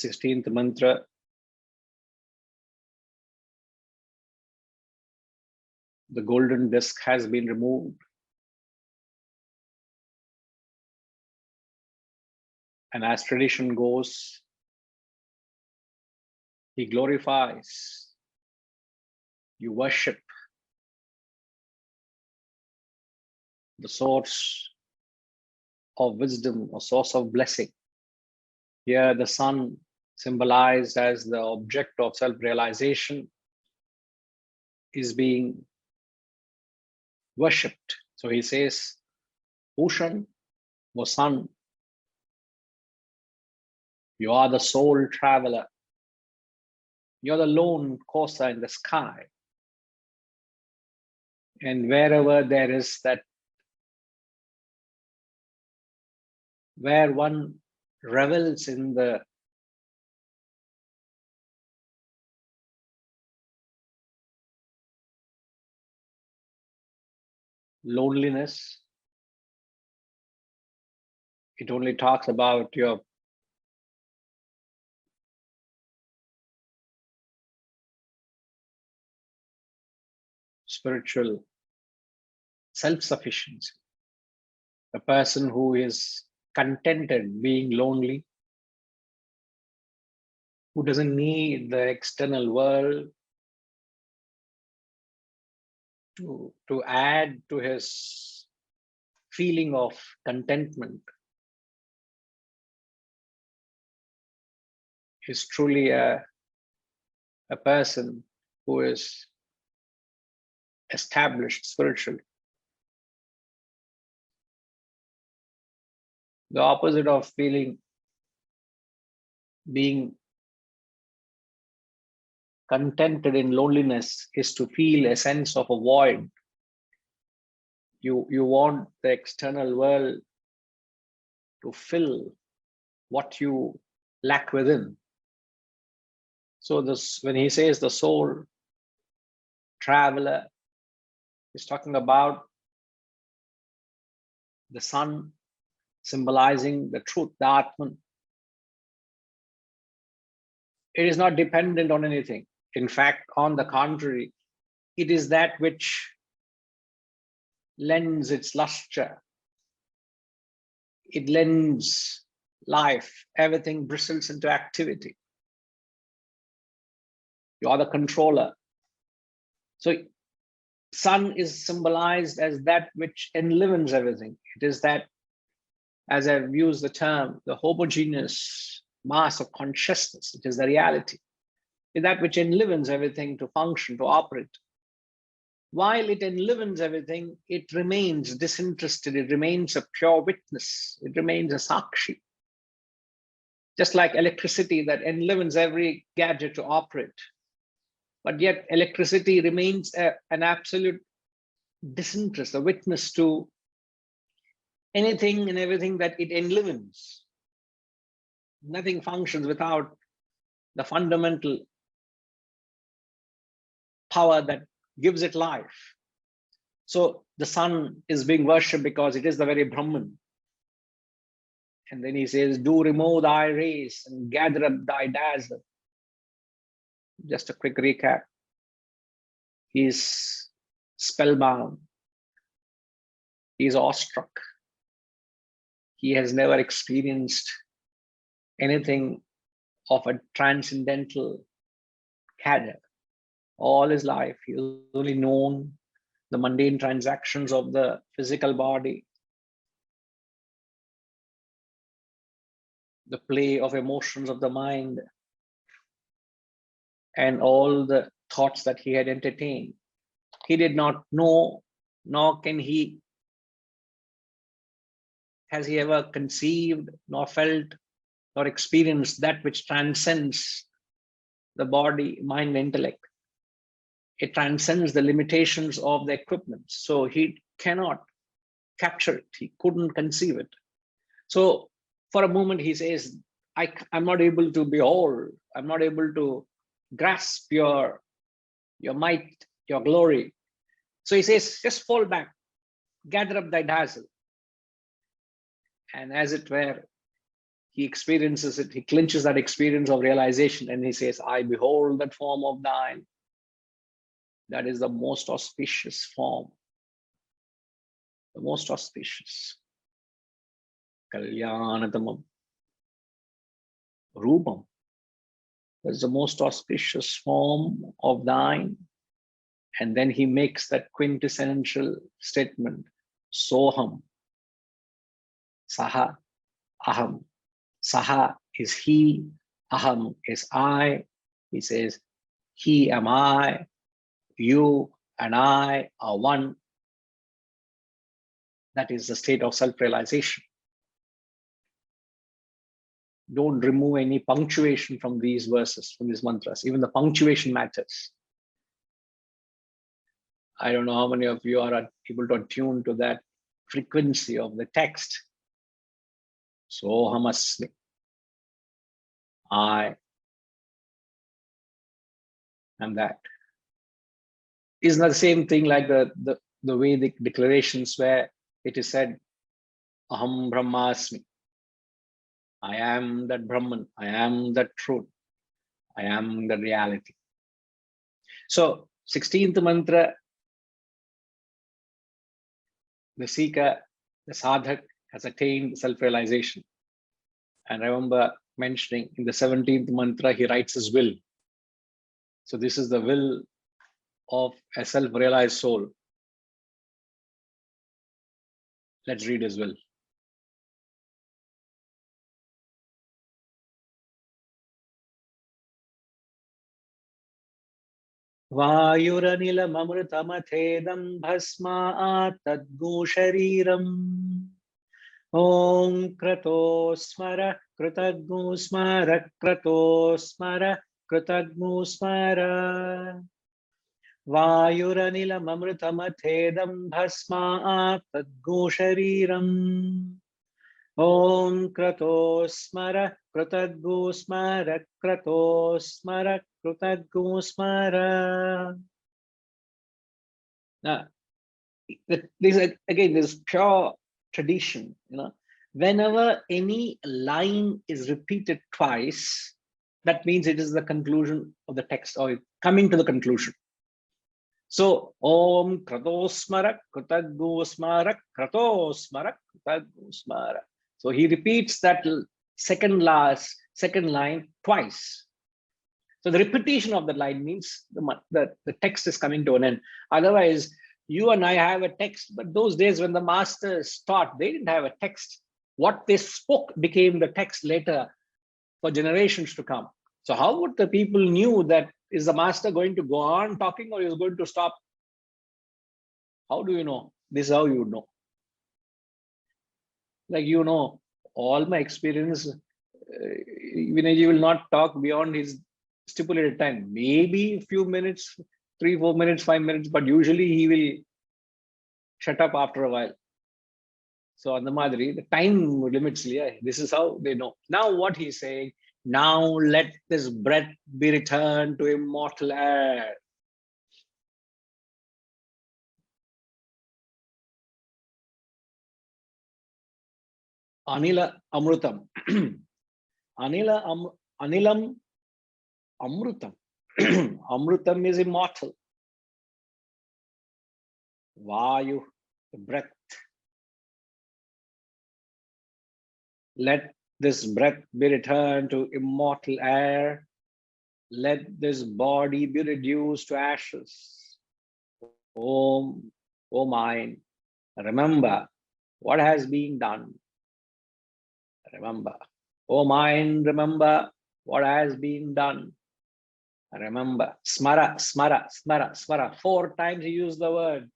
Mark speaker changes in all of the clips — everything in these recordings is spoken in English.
Speaker 1: 16th mantra. The golden disc has been removed. And as tradition goes, he glorifies, you worship the source of wisdom or source of blessing. Here the sun, symbolized as the object of self-realization, is being worshipped. So he says, Bhushan, O sun, you are the soul traveler. You're the lone courser in the sky. And wherever there is that, where one revels in the loneliness, it only talks about your spiritual self-sufficiency. A person who is contented being lonely, who doesn't need the external world to add to his feeling of contentment, is truly a person who is established spiritually. The opposite of being contented in loneliness is to feel a sense of a void. You want the external world to fill what you lack within. So this, when he says the soul traveler, he's talking about the sun symbolizing the truth, the Atman. It is not dependent on anything. In fact, on the contrary, it is that which lends its luster. It lends life. Everything bristles into activity. You are the controller. So sun is symbolized as that which enlivens everything. It is that, as I've used the term, the homogeneous mass of consciousness. It is the reality. It is that which enlivens everything to function, to operate. While it enlivens everything, it remains disinterested. It remains a pure witness. It remains a sakshi. Just like electricity that enlivens every gadget to operate. But yet electricity remains an absolute disinterest, a witness to anything and everything that it enlivens. Nothing functions without the fundamental power that gives it life. So the sun is being worshipped because it is the very Brahman. And then he says, do remove thy rays and gather up thy dazzle. Just a quick recap. He's spellbound. He's awestruck. He has never experienced anything of a transcendental character. All his life, he's only known the mundane transactions of the physical body, the play of emotions of the mind, and all the thoughts that he had entertained. He did not know, nor has he ever conceived, nor felt, nor experienced that which transcends the body, mind, intellect. It transcends the limitations of the equipment. So he cannot capture it. He couldn't conceive it. So for a moment he says, I'm not able to behold. I'm not able to grasp your might, your glory. So he says, just fall back, gather up thy dazzle. And as it were, he experiences it, he clinches that experience of realization, and he says, I behold that form of thine. That is the most auspicious form, the most auspicious. Kalyanatamam Rupam. That's the most auspicious form of thine. And then he makes that quintessential statement, Soham, Saha, Aham. Saha is he, Aham is I. He says, he am I, you and I are one. That is the state of self-realization. Don't remove any punctuation from these verses, from these mantras. Even the punctuation matters. I don't know how many of you are able to attune to that frequency of the text. Sohamasmi. I am that. Isn't that the same thing like the Vedic declarations where it is said, Aham Brahmasmi. I am that Brahman. I am that truth. I am the reality. So, 16th mantra, the seeker, the sadhak has attained self-realization. And I remember mentioning in the 17th mantra, he writes his will. So this is the will of a self-realized soul. Let's read his will. Vayuranilam amrutamathedam bhasma tadgu shariram. Om krato smara kratagnu smara krato smara kratagnu smara. Vayuranilam amrutamathedam bhasma tadgu shariram. Om krato smara kratagnu smara krato smara kratagnu smara. Now, this again, this pure tradition, whenever any line is repeated twice, that means it is the conclusion of the text, or coming to the conclusion. So, Om Kratosmara Kratagosmara Kratosmara Kratagosmara. So he repeats that second line twice. So the repetition of the line means the text is coming to an end. Otherwise, you and I have a text, but those days when the masters taught, they didn't have a text. What they spoke became the text later for generations to come. So how would the people knew that is the master going to go on talking or is going to stop? How do you know? This is how you know. Like, all my experience, Vinayji will not talk beyond his stipulated time. Maybe a few minutes, 3, 4 minutes, 5 minutes, but usually he will shut up after a while. So on the Madhuri, the time limits, this is how they know. Now what he's saying, now let this breath be returned to immortal air. Anila Amrutam. Anilam Amrutam. Amrutam is immortal. Vayu, the breath. Let this breath be returned to immortal air. Let this body be reduced to ashes. O mind, remember what has been done. Remember. O mind, remember what has been done. Remember. Smara, smara, smara, smara. 4 times he used the word.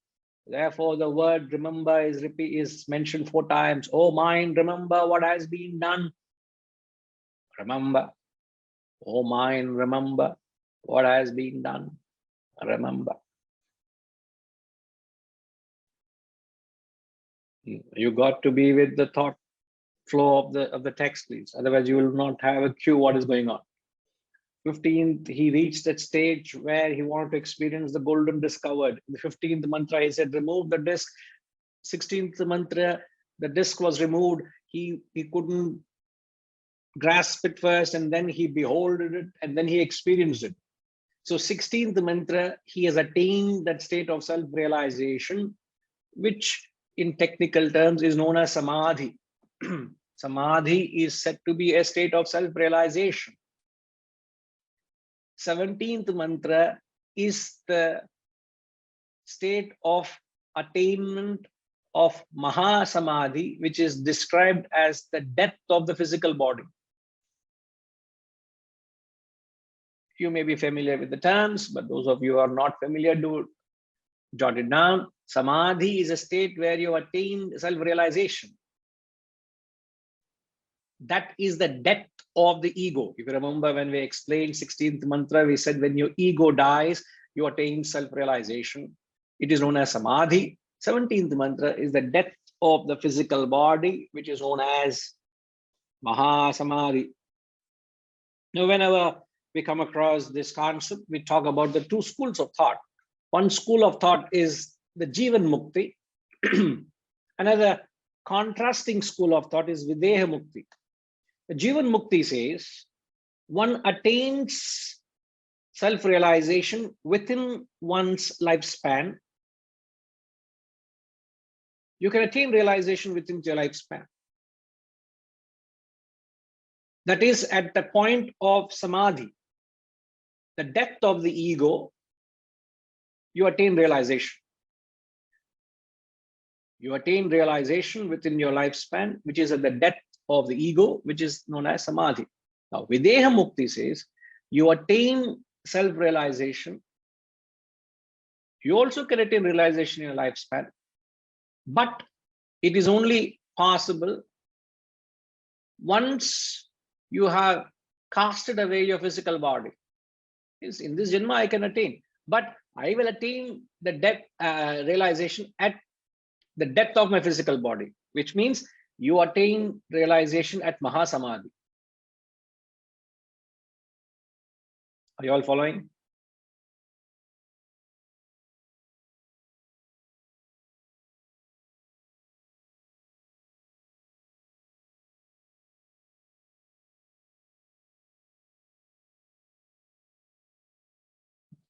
Speaker 1: Therefore, the word remember is mentioned 4 times. O mind, remember what has been done. Remember. O mind, remember what has been done. Remember. You got to be with the thought flow of the text, please. Otherwise, you will not have a clue what is going on. 15th, he reached that stage where he wanted to experience the golden discovered. In the 15th mantra, he said, remove the disc. 16th mantra, the disc was removed. He couldn't grasped it first, and then he beholded it, and then he experienced it. So 16th mantra, he has attained that state of self-realization, which in technical terms is known as samadhi. Samadhi is said to be a state of self-realization. 17th mantra is the state of attainment of Mahasamadhi, which is described as the death of the physical body. You may be familiar with the terms, but those of you who are not familiar, do jot it down. Samadhi is a state where you attain self-realization. That is the death of the ego. If you remember, when we explained 16th mantra, we said when your ego dies, you attain self-realization. It is known as samadhi. 17th mantra is the death of the physical body, which is known as Mahasamadhi. Now, whenever we come across this concept, we talk about the two schools of thought. One school of thought is the Jivan Mukti. Another contrasting school of thought is Videha Mukti. The Jivan Mukti says one attains self-realization within one's lifespan. You can attain realization within your lifespan. That is at the point of samadhi, the death of the ego, you attain realization. You attain realization within your lifespan, which is at the death of the ego, which is known as samadhi. Now, Videha Mukti says you attain self-realization. You also can attain realization in your lifespan, but it is only possible once you have casted away your physical body. Yes, in this Janma, I can attain, but I will attain the death realization at the death of my physical body, which means you attain realization at Mahasamadhi. Are you all following?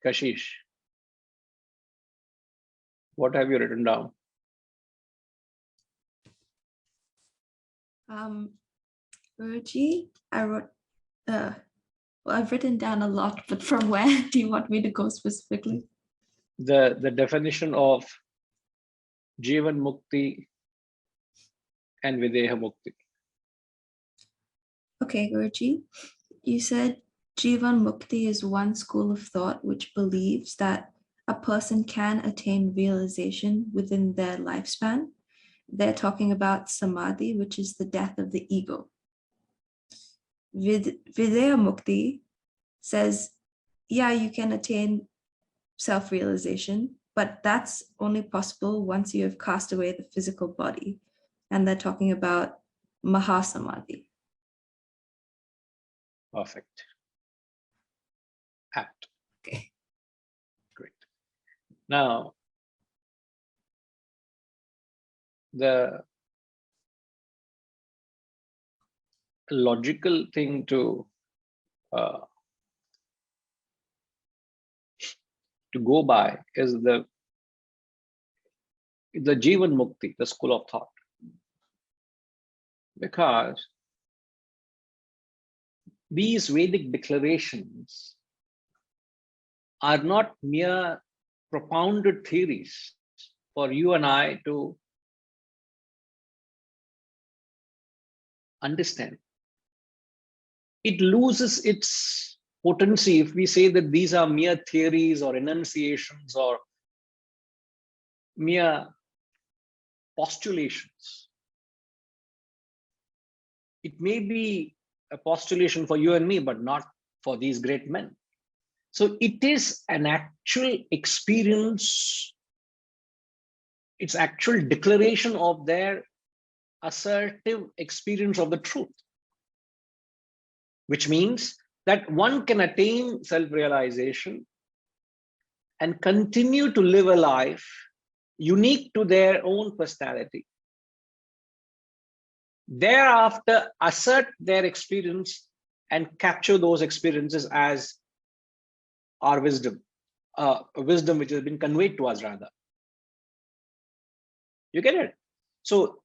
Speaker 1: Kashish, what have you written down?
Speaker 2: Guruji, I wrote, well, I've written down a lot, but from where do you want me to go specifically?
Speaker 1: The definition of Jivan Mukti and Videha Mukti.
Speaker 2: Okay, Guruji, you said Jivan Mukti is one school of thought which believes that a person can attain realization within their lifespan. They're talking about samadhi, which is the death of the ego. Videha Mukti says, yeah, you can attain self-realization, but that's only possible once you have cast away the physical body. And they're talking about Mahasamadhi.
Speaker 1: Perfect. Apt.
Speaker 2: Okay.
Speaker 1: Great. Now, the logical thing to go by is the Jivan Mukti, the school of thought, because these Vedic declarations are not mere propounded theories for you and I to understand. It loses its potency if we say that these are mere theories or enunciations or mere postulations. It may be a postulation for you and me, but not for these great men. So it is an actual experience. It's actual declaration of their assertive experience of the truth, which means that one can attain self-realization and continue to live a life unique to their own personality. thereafter assert their experience and capture those experiences as our wisdom, wisdom which has been conveyed to us rather. You get it? So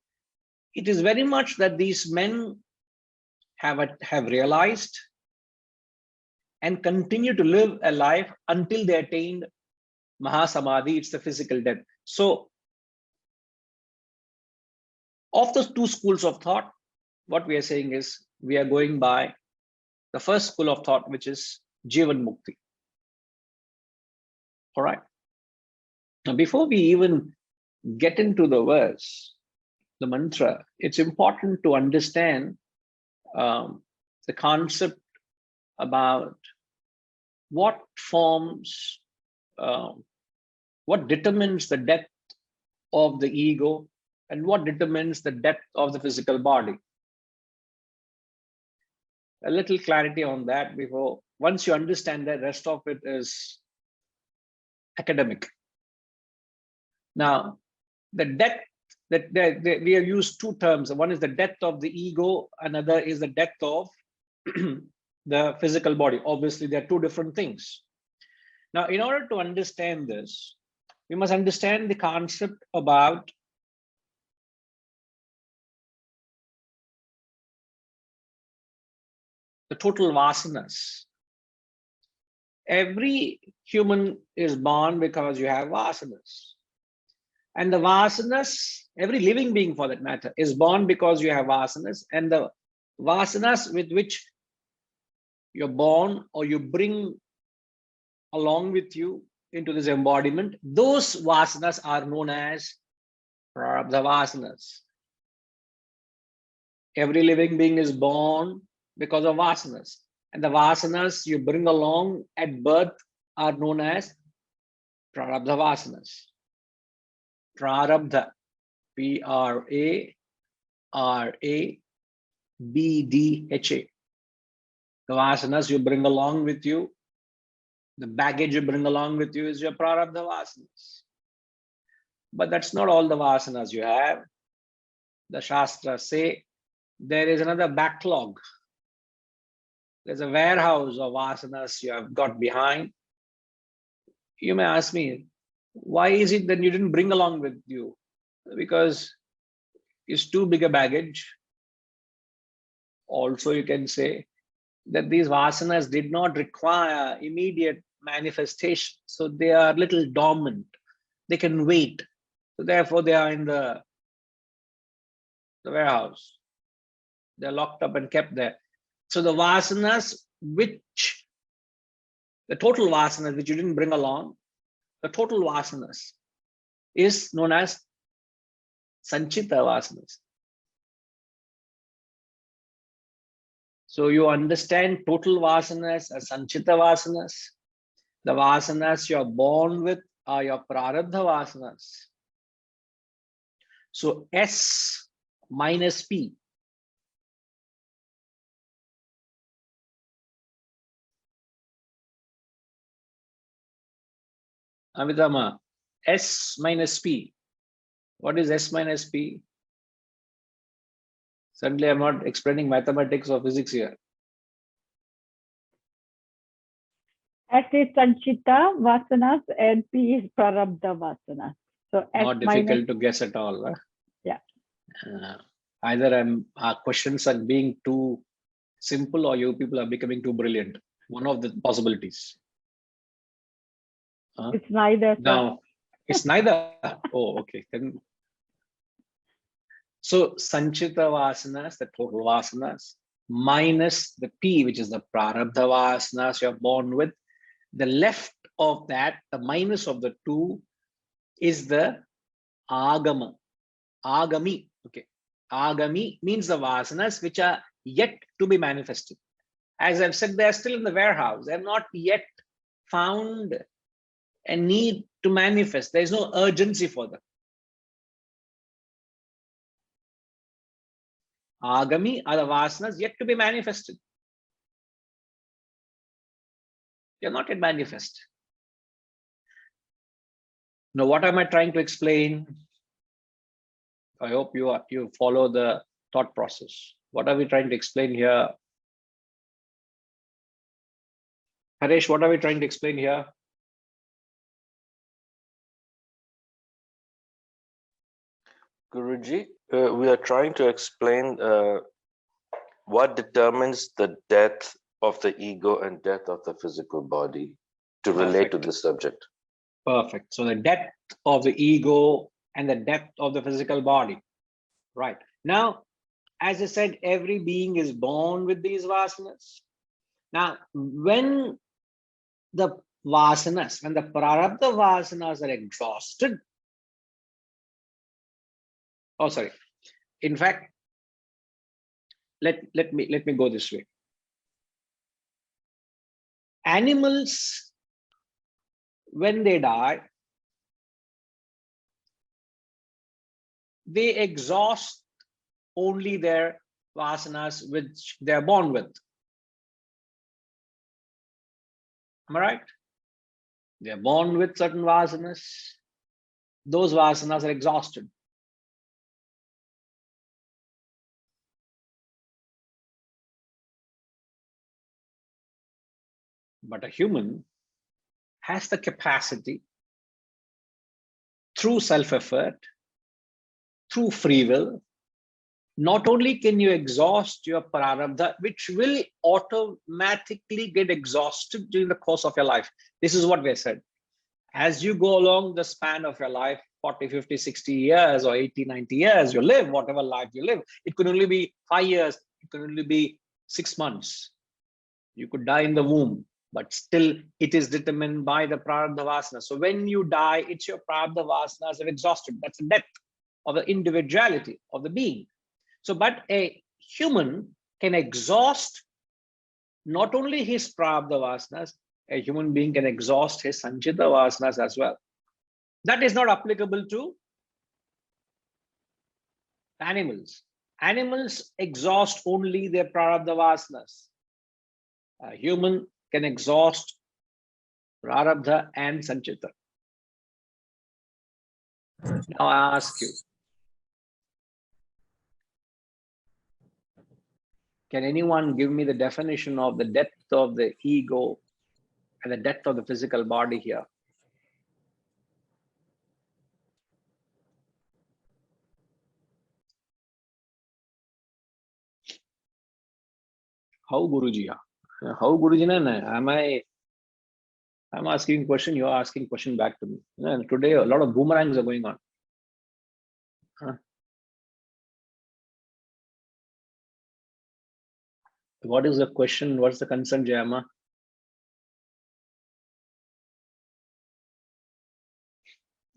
Speaker 1: it is very much that these men have realized and continue to live a life until they attained Mahasamadhi. It's the physical death. So of those two schools of thought, what we are saying is we are going by the first school of thought, which is Jivan Mukti. All right. Now, before we even get into the verse, the mantra, it's important to understand the concept about what forms, what determines the depth of the ego and what determines the depth of the physical body. A little clarity on that before, once you understand that, rest of it is academic. Now, the depth, we have used two terms. One is the depth of the ego, another is the depth of the physical body. Obviously, they are two different things. Now, in order to understand this, we must understand the concept about the total vasanas. Every human is born because you have vasanas. And the vasanas, every living being for that matter, is born because you have vasanas. And the vasanas with which you're born or you bring along with you into this embodiment, those vasanas are known as prarabdha vasanas. Every living being is born because of vasanas. And the vasanas you bring along at birth are known as prarabdha vasanas. Prarabdha, Prarabdha. The vasanas you bring along with you, the baggage you bring along with you is your prarabdha vasanas. But that's not all the vasanas you have. The Shastras say there is another backlog. There's a warehouse of vasanas you have got behind. You may ask me, why is it that you didn't bring along with you? Because it's too big a baggage. Also, you can say that these vasanas did not require immediate manifestation. So they are a little dormant. They can wait. So therefore, they are in the warehouse. They're locked up and kept there. So the vasanas, which the total vasanas which you didn't bring along, the total vasanas is known as sanchita vasanas. So you understand total vasanas as sanchita vasanas. The vasanas you're born with are your prarabdha vasanas. So S minus P. Amitama, S minus P. What is S minus P? Suddenly I'm not explaining mathematics or physics here.
Speaker 3: S is Sanchita Vasanas and P is Prarabdha Vasanas. So S
Speaker 1: not difficult to guess at all. Huh?
Speaker 3: Yeah.
Speaker 1: Either our questions are being too simple or you people are becoming too brilliant. One of the possibilities.
Speaker 3: It's neither.
Speaker 1: Now, it's neither. Oh, okay. Then, so Sanchita Vasanas, the total Vasanas, minus the P, which is the Prarabdha Vasanas you're born with. The left of that, the minus of the two, is the Agama. Agami. Okay. Agami means the Vasanas which are yet to be manifested. As I've said, they're still in the warehouse. They're not yet found a need to manifest. There is no urgency for them. Agami are the vasanas yet to be manifested. They are not yet manifest. Now, what am I trying to explain? I hope you follow the thought process. What are we trying to explain here? Haresh, what are we trying to explain here?
Speaker 4: Guruji, we are trying to explain what determines the death of the ego and death of the physical body to relate to this subject.
Speaker 1: Perfect. So the depth of the ego and the depth of the physical body. Right. Now, as I said, every being is born with these vasanas. Now, when the vasanas, when the prarabdha vasanas are exhausted, oh, sorry. In fact, let me go this way. Animals, when they die, they exhaust only their vasanas which they are born with. Am I right? They are born with certain vasanas. Those vasanas are exhausted. But a human has the capacity, through self-effort, through free will, not only can you exhaust your prarabdha, which will automatically get exhausted during the course of your life. This is what we said. As you go along the span of your life, 40, 50, 60 years or 80, 90 years, you live, whatever life you live. It could only be 5 years. It could only be 6 months. You could die in the womb, but still it is determined by the prarabdha vasana. So when you die, it's your prarabdha vasanas have exhausted. That's the depth of the individuality of the being. So, but a human can exhaust not only his prarabdha vasanas, a human being can exhaust his sanchita vasanas as well. That is not applicable to animals. Animals exhaust only their prarabdha vasanas. A human can exhaust prarabdha and sanchita. Now I ask you, can anyone give me the definition of the depth of the ego and the depth of the physical body here? How, Guruji? How, Guruji? I'm asking question, you're asking question back to me. And today, a lot of boomerangs are going on. Huh? What is the question? What's the concern, Jayama?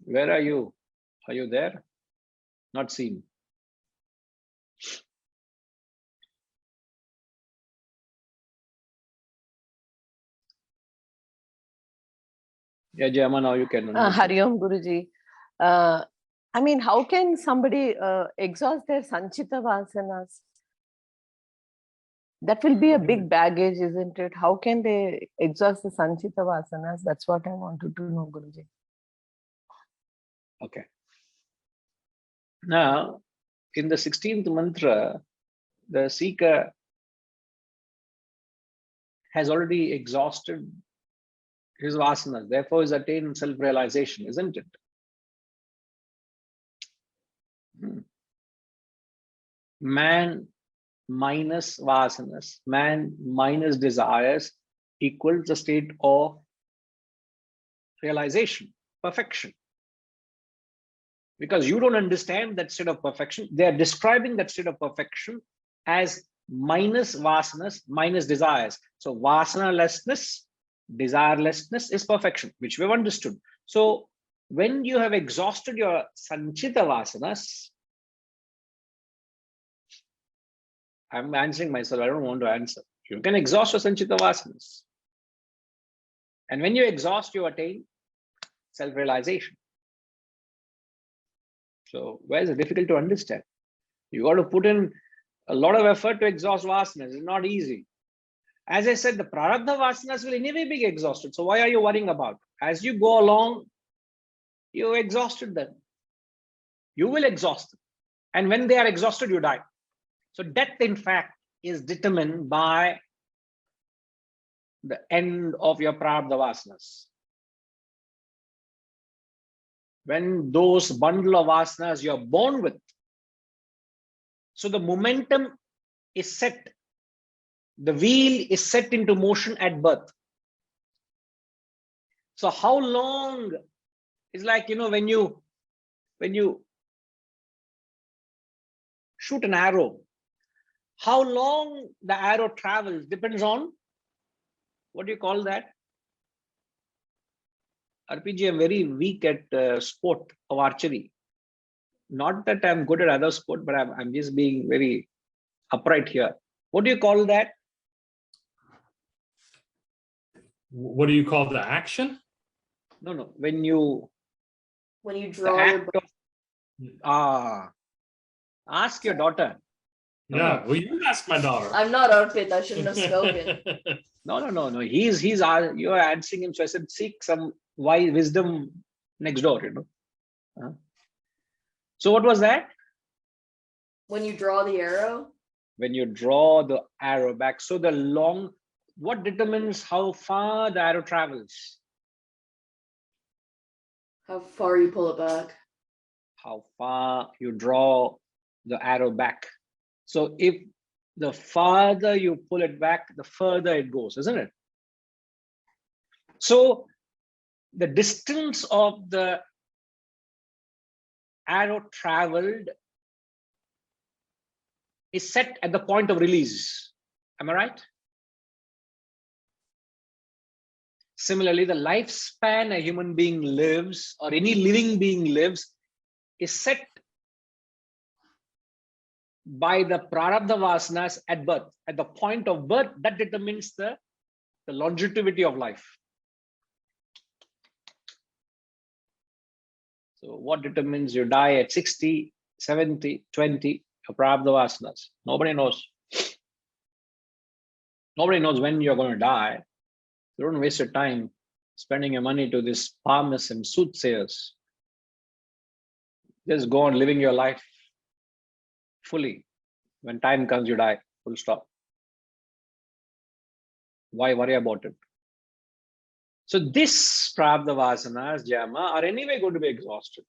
Speaker 1: Where are you? Are you there? Not seen. Yeah, Jayama, now you can.
Speaker 5: Hari Om Guruji. I mean, how can somebody exhaust their sanchita vasanas? That will be a big baggage, isn't it? How can they exhaust the sanchita vasanas? That's what I wanted to know, Guruji.
Speaker 1: Okay. Now, in the 16th mantra, the seeker has already exhausted his vasanas, therefore is attained self-realization, isn't it? Man minus vasanas, man minus desires equals the state of realization, perfection. Because you don't understand that state of perfection, they are describing that state of perfection as minus vasanas, minus desires. So vasanalessness, desirelessness is perfection, which we've understood. So when you have exhausted your sanchita vasanas, I'm answering myself, I don't want to answer. You can exhaust your sanchita vasanas. And when you exhaust, you attain self-realization. So where is it difficult to understand? You got to put in a lot of effort to exhaust vasanas. It's not easy. As I said, the prarabdha vasanas will anyway be exhausted. So why are you worrying about it? As you go along, you exhausted them. You will exhaust them. And when they are exhausted, you die. So death, in fact, is determined by the end of your prarabdha vasanas. When those bundle of vasanas you're born with, so the momentum is set, the wheel is set into motion at birth. So how long is like, when you shoot an arrow, how long the arrow travels depends on, what do you call that? RPG, I'm very weak at sport of archery. Not that I'm good at other sport, but I'm just being very upright here. What do you call that?
Speaker 6: What do you call the action?
Speaker 1: No. When you
Speaker 2: When you
Speaker 1: the
Speaker 2: draw your
Speaker 1: act of, ask your daughter.
Speaker 6: Yeah, well, you asked my daughter.
Speaker 2: I'm not Arpit, I shouldn't have spoken.
Speaker 1: No. He's you're answering him. So I said, seek some wise wisdom next door, So what was that?
Speaker 2: When you draw the arrow,
Speaker 1: When you draw the arrow back. So what determines how far the arrow travels?
Speaker 2: how far you pull it back.
Speaker 1: How far you draw the arrow back. So if the farther you pull it back, the further it goes, isn't it? So the distance of the arrow traveled is set at the point of release. Am I right? Similarly, the lifespan a human being lives, or any living being lives, is set by the prarabdha vasanas at birth. At the point of birth, that determines the longevity of life. So what determines you die at 60, 70, 20? Your prarabdha vasanas. Nobody knows. Nobody knows when you're going to die. You don't waste your time spending your money to these palmists and soothsayers. Just go on living your life fully. When time comes, you die. Full stop. Why worry about it? So this prarabdha vasanas, Jama, are anyway going to be exhausted.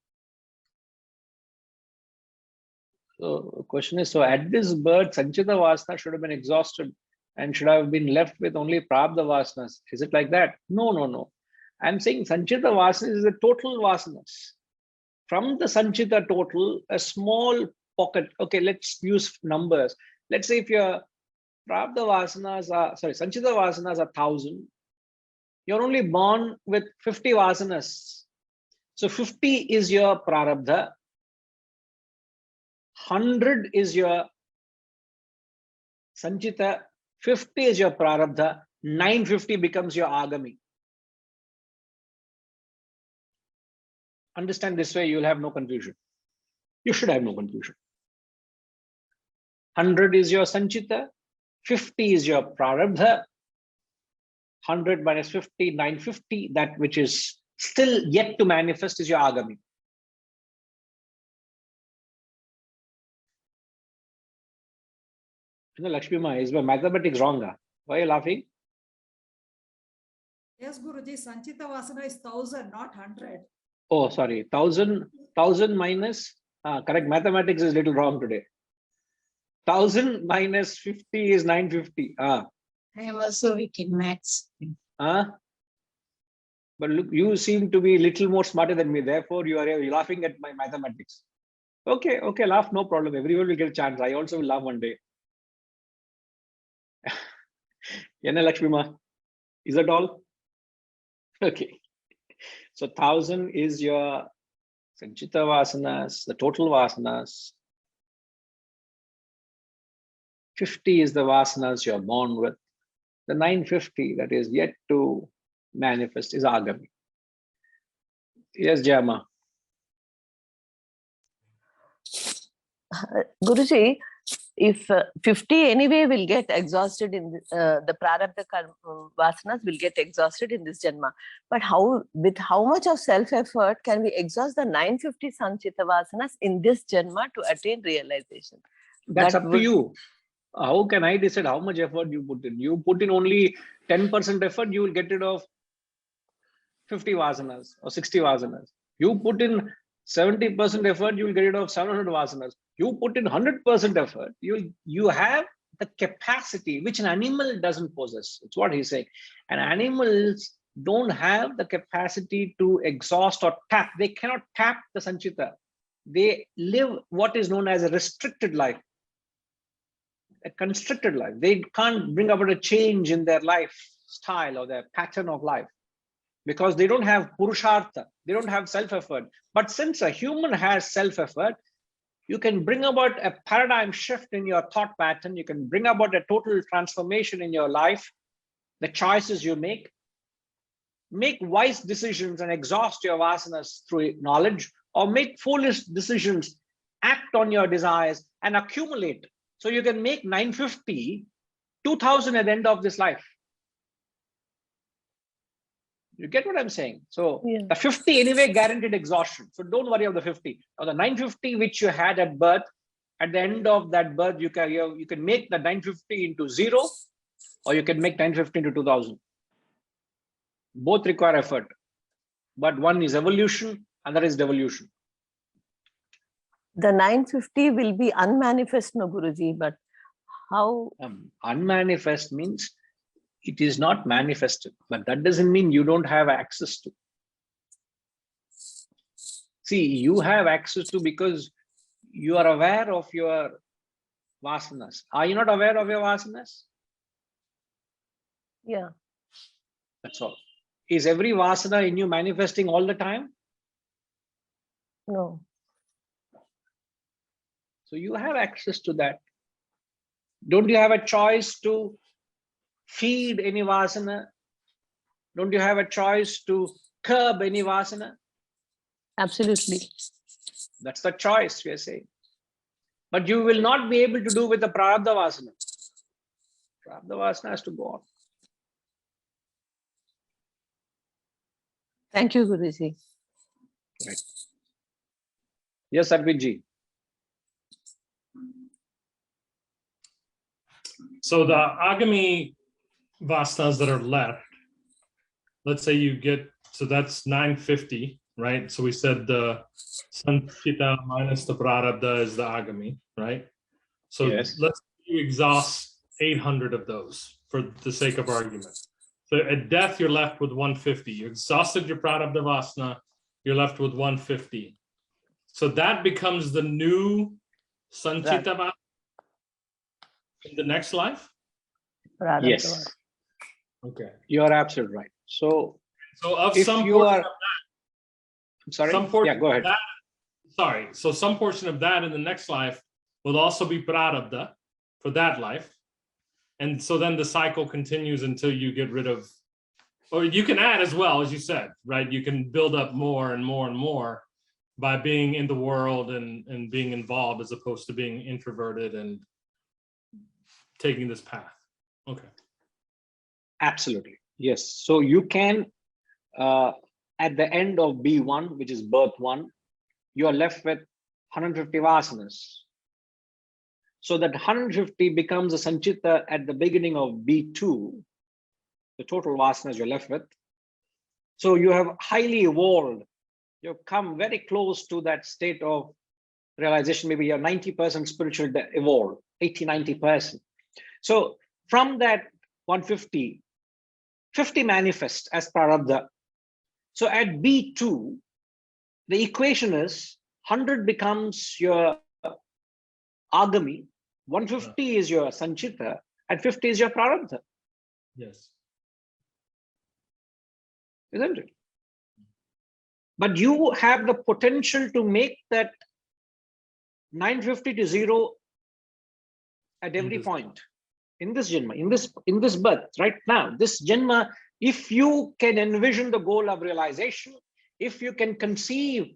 Speaker 1: So the question is, so at this birth, Sanchita Vasana should have been exhausted and should have been left with only prarabdha vasanas. Is it like that? No. I'm saying Sanchita Vasana is the total vasanas. From the Sanchita total, a small pocket. Okay, let's use numbers. Let's say if your prarabdha vasanas are, Sanchita vasanas are 1,000, you're only born with 50 vasanas. So 50 is your prarabdha, 100 is your Sanchita, 50 is your prarabdha, 950 becomes your agami. Understand this way, you'll have no confusion. You should have no confusion. 100 is your Sanchita, 50 is your prarabdha, 100 minus 50, 950, that which is still yet to manifest is your agami. Lakshmi Ma, is my mathematics wrong? Why are you laughing?
Speaker 7: Yes, Guruji, Sanchita Vasana is 1,000, not 100.
Speaker 1: Oh, sorry, 1,000 minus, correct, mathematics is a little wrong today. 1,000 minus 50 is 950.
Speaker 8: I am also weak in maths.
Speaker 1: But look, you seem to be a little more smarter than me. Therefore, you are laughing at my mathematics. Okay, laugh, no problem. Everyone will get a chance. I also will laugh one day. Yana Lakshmi Ma, is that all? Okay. So 1,000 is your Sanchita Vasanas, the total Vasanas. 50 is the Vasanas you're born with. The 950 that is yet to manifest is Agami. Yes, Jama.
Speaker 5: Guruji, if 50 anyway will get exhausted in the prarabdha vasanas will get exhausted in this janma, but with how much of self effort can we exhaust the 950 sanchita vasanas in this janma to attain realization?
Speaker 1: That's
Speaker 5: That
Speaker 1: up to
Speaker 5: would-
Speaker 1: you. How can I decide how much effort you put in? You put in only 10% effort, you will get rid of 50 vasanas or 60 vasanas. You put in 70% effort, you will get rid of 700 vasanas. You put in 100% effort, you have the capacity which an animal doesn't possess. It's what he's saying. And animals don't have the capacity to exhaust or tap. They cannot tap the sanchita. They live what is known as a restricted life, a constricted life. They can't bring about a change in their lifestyle or their pattern of life because they don't have purushartha, they don't have self-effort. But since a human has self-effort, you can bring about a paradigm shift in your thought pattern. You can bring about a total transformation in your life, the choices you make wise decisions and exhaust your vasanas through knowledge, or make foolish decisions, act on your desires and accumulate. So you can make 950, 2000 at the end of this life. You get what I'm saying? So
Speaker 5: Yeah.
Speaker 1: the 50 anyway guaranteed exhaustion. So don't worry about the 50. Now the 950 which you had at birth, at the end of that birth, you can make the 950 into 0, or you can make 950 into 2000. Both require effort, but one is evolution, other is devolution.
Speaker 5: The 950 will be unmanifest, no Guruji, but how?
Speaker 1: Unmanifest means it is not manifested, but that doesn't mean you don't have access to. See, you have access to because you are aware of your vasanas. Are you not aware of your vasanas?
Speaker 5: Yeah.
Speaker 1: That's all. Is every vasana in you manifesting all the time?
Speaker 5: No.
Speaker 1: So you have access to that. Don't you have a choice to feed any vasana? Don't you have a choice to curb any vasana?
Speaker 5: Absolutely.
Speaker 1: That's the choice we are saying. But you will not be able to do with the prarabdha vasana. Prarabdha vasana has to go on.
Speaker 5: Thank you, Guruji.
Speaker 1: Right. Yes, Arvind.
Speaker 6: So the agami vasanas that are left, let's say you get, so that's 950, right? So we said the sanchita minus the prarabdha is the agami, right? So
Speaker 1: Yes.
Speaker 6: let's say you exhaust 800 of those for the sake of argument. So at death, you're left with 150. You exhausted your prarabdha vasana, you're left with 150. So that becomes the new sanchita vasana in the next life?
Speaker 5: Prarabdha.
Speaker 1: Yes,
Speaker 6: Okay.
Speaker 1: you are absolutely right. So
Speaker 6: So
Speaker 1: if
Speaker 6: some
Speaker 1: you
Speaker 6: portion
Speaker 1: are,
Speaker 6: of that,
Speaker 1: I'm sorry,
Speaker 6: some portion
Speaker 1: yeah, go ahead.
Speaker 6: of that, sorry. So some portion of that in the next life will also be prarabdha for that life. And so then the cycle continues until you get rid of, or you can add as well, as you said, right? You can build up more and more and more by being in the world and being involved as opposed to being introverted and taking this path. Okay.
Speaker 1: Absolutely. Yes. So you can, at the end of B1, which is birth 1, you are left with 150 vasanas. So that 150 becomes a sanchita at the beginning of B2, the total vasanas you're left with. So you have highly evolved. You've come very close to that state of realization. Maybe you're 90% spiritual evolved, 80, 90%. So from that 150, 50 manifest as prarabdha. So at B2, the equation is 100 becomes your agami, 150 is your sanchita, and 50 is your prarabdha,
Speaker 6: Yes.
Speaker 1: isn't it? But you have the potential to make that 950 to 0 at every point in this janma, in this birth, right now, this janma. If you can envision the goal of realization, if you can conceive,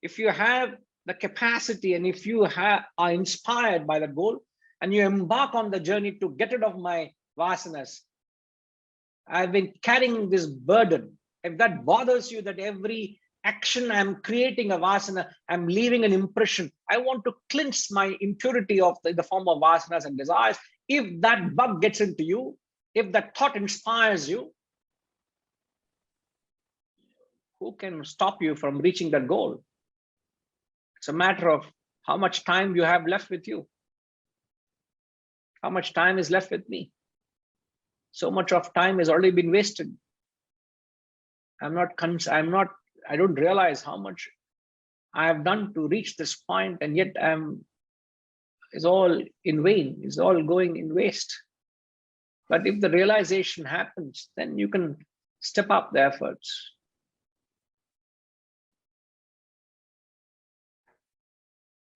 Speaker 1: if you have the capacity, and if you are inspired by the goal, and you embark on the journey to get rid of my vasanas, I've been carrying this burden. If that bothers you, that every action, I'm creating a vasana, I'm leaving an impression. I want to cleanse my impurity of the form of vasanas and desires. If that bug gets into you, if that thought inspires you, who can stop you from reaching that goal? It's a matter of how much time you have left with you. How much time is left with me? So much of time has already been wasted. I don't realize how much I have done to reach this point, and yet it's all in vain, it's all going in waste. But if the realization happens, then you can step up the efforts.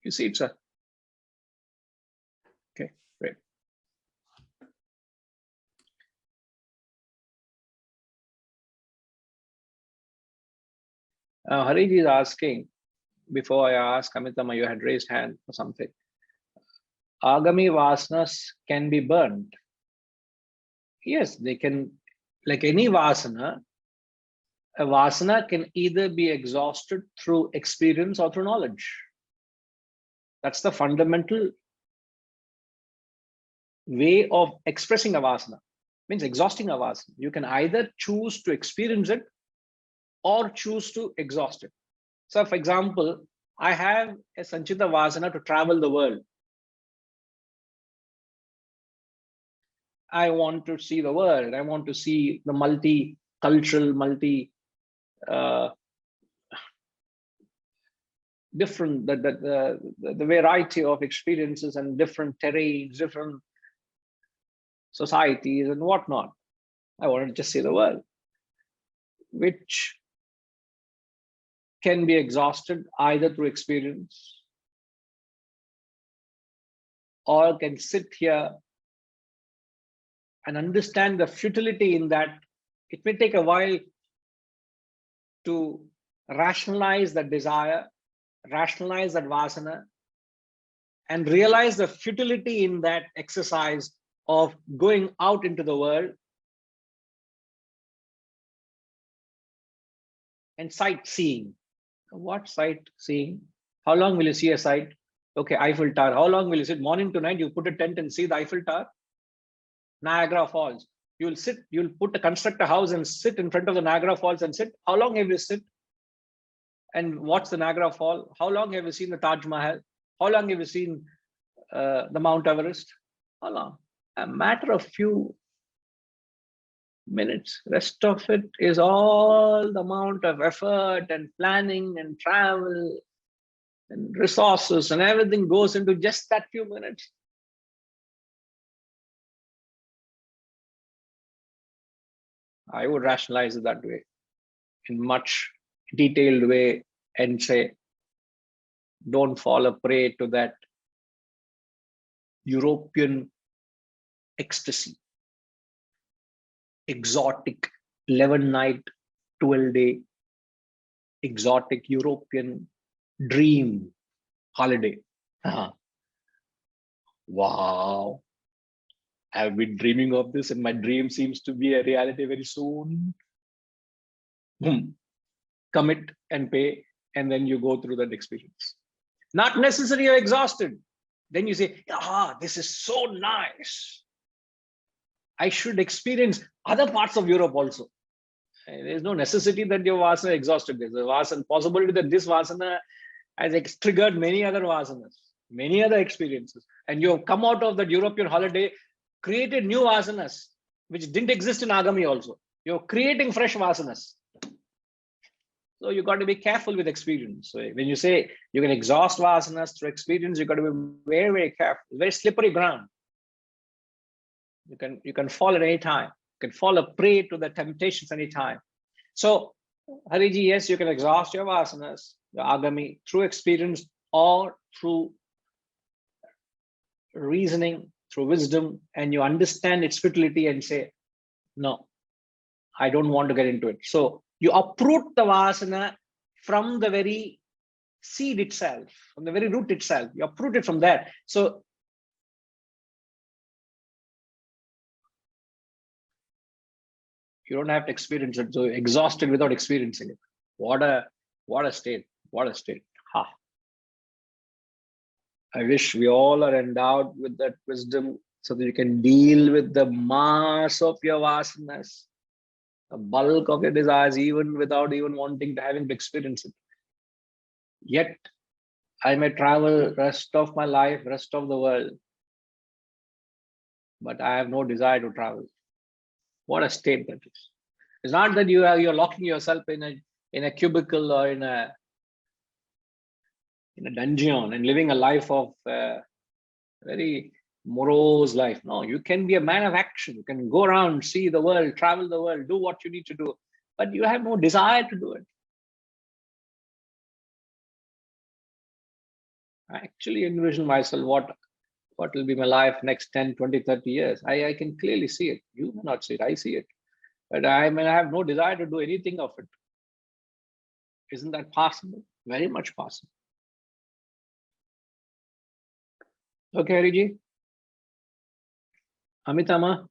Speaker 1: You see it, sir? Okay, great. Hariji is asking, before I ask, Amitama, you had raised hand for something. Agami vasanas can be burned. Yes, they can, like any vasana, a vasana can either be exhausted through experience or through knowledge. That's the fundamental way of expressing a vasana, means exhausting a vasana. You can either choose to experience it or choose to exhaust it. So for example, I have a Sanchita vasana to travel the world. I want to see the world. I want to see the multicultural, different, the variety of experiences and different terrains, different societies and whatnot. I want to just see the world, which can be exhausted either through experience or can sit here and understand the futility in that. It may take a while to rationalize that desire, rationalize that vasana, and realize the futility in that exercise of going out into the world and sightseeing. What sightseeing? How long will you see a sight? Okay, Eiffel Tower. How long will you sit? Morning to night, you put a tent and see the Eiffel Tower. Niagara Falls. You'll construct a house and sit in front of the Niagara Falls and sit. How long have you sit and watch the Niagara Fall? How long have you seen the Taj Mahal? How long have you seen the Mount Everest? How long? A matter of few minutes. Rest of it is all the amount of effort and planning and travel and resources and everything goes into just that few minutes. I would rationalize it that way, in much detailed way, and say, don't fall a prey to that European ecstasy, exotic 11-night, 12-day, exotic European dream holiday. Wow. I've been dreaming of this and my dream seems to be a reality very soon. Commit and pay, and then you go through that experience. Not necessarily you're exhausted. Then you say, this is so nice. I should experience other parts of Europe also. There's no necessity that your vasana exhausted. There's a vasana possibility that this vasana has triggered many other vasanas, many other experiences. And you have come out of that European holiday, created new vasanas, which didn't exist in Agami also. You're creating fresh vasanas. So you got to be careful with experience. So when you say you can exhaust vasanas through experience, you got to be very, very careful. Very slippery ground. You can fall at any time. You can fall a prey to the temptations any time. So Hariji, yes, you can exhaust your vasanas, the Agami, through experience or through reasoning, through wisdom, and you understand its futility and say, no, I don't want to get into it. So you uproot the vasana from the very seed itself, from the very root itself. You uproot it from there. So you don't have to experience it. So exhausted without experiencing it. What a What a state. What a state. Ha. I wish we all are endowed with that wisdom so that you can deal with the mass of your vasanas, the bulk of your desires, even without even wanting to having to experience it. Yet I may travel rest of my life, rest of the world, but I have no desire to travel. What a state that is. It's not that you're locking yourself in a cubicle or in a dungeon and living a life of very morose life. No, you can be a man of action. You can go around, see the world, travel the world, do what you need to do, but you have no desire to do it. I actually envision myself what will be my life next 10, 20, 30 years. I can clearly see it. You may not see it. I see it. But I may have no desire to do anything of it. Isn't that possible? Very much possible. Okay, Hariji. Amitama.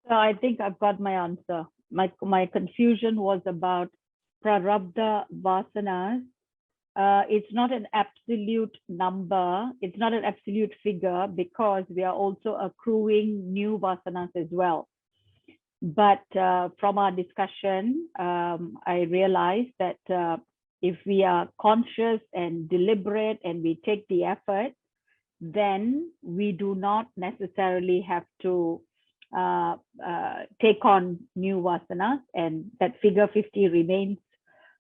Speaker 3: So I think I've got my answer. My confusion was about prarabdha vasanas. It's not an absolute number. It's not an absolute figure because we are also accruing new vasanas as well. But from our discussion, I realized that if we are conscious and deliberate and we take the effort, then we do not necessarily have to take on new vasanas, and that figure 50 remains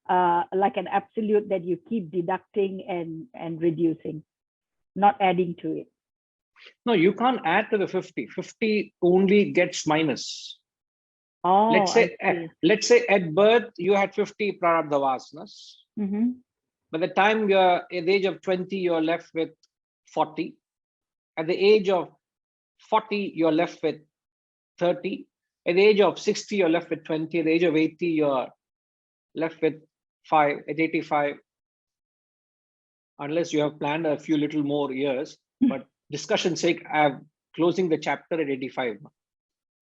Speaker 3: like an absolute that you keep deducting and reducing, not adding to it.
Speaker 1: No, you can't add to the 50. 50 only gets minus.
Speaker 3: Oh,
Speaker 1: let's say at birth you had 50 prarabdha vasanas.
Speaker 3: Mm-hmm.
Speaker 1: By the time you're at the age of 20, you're left with 40. At the age of 40, you're left with 30. At the age of 60, you're left with 20. At the age of 80, you're left with 5. At 85, unless you have planned a few little more years, but discussion's sake, I'm closing the chapter at 85.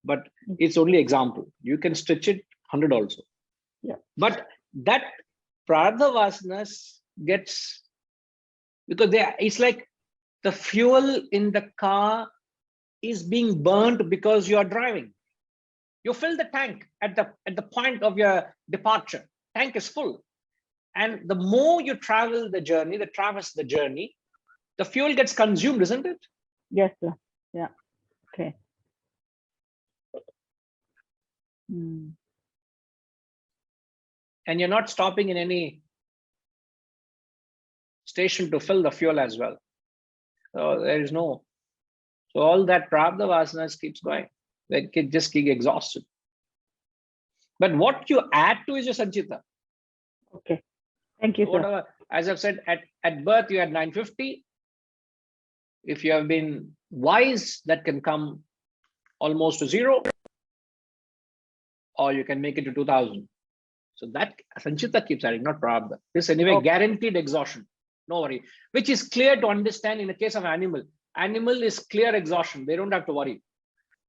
Speaker 1: But it's only example. You can stretch it 100 also.
Speaker 3: Yeah.
Speaker 1: But that prarabdha vasanas gets, because it's like the fuel in the car is being burnt because you are driving. You fill the tank at the point of your departure. Tank is full. And the more you traverse the journey, the fuel gets consumed, isn't it?
Speaker 3: Yes, sir. Yeah. Okay. Mm.
Speaker 1: And you're not stopping in any station to fill the fuel as well. So there is no. So all that prarabdha vasanas keeps going. They can just keep exhausted. But what you add to is your sanchita.
Speaker 3: Okay. Thank you, sir.
Speaker 1: Whatever, as I've said, at birth you had 950. If you have been wise, that can come almost to 0, or you can make it to 2000. So that sanchita keeps adding, not prarabdha. This anyway guaranteed exhaustion. No worry. Which is clear to understand in the case of animal. Animal is clear exhaustion. They don't have to worry.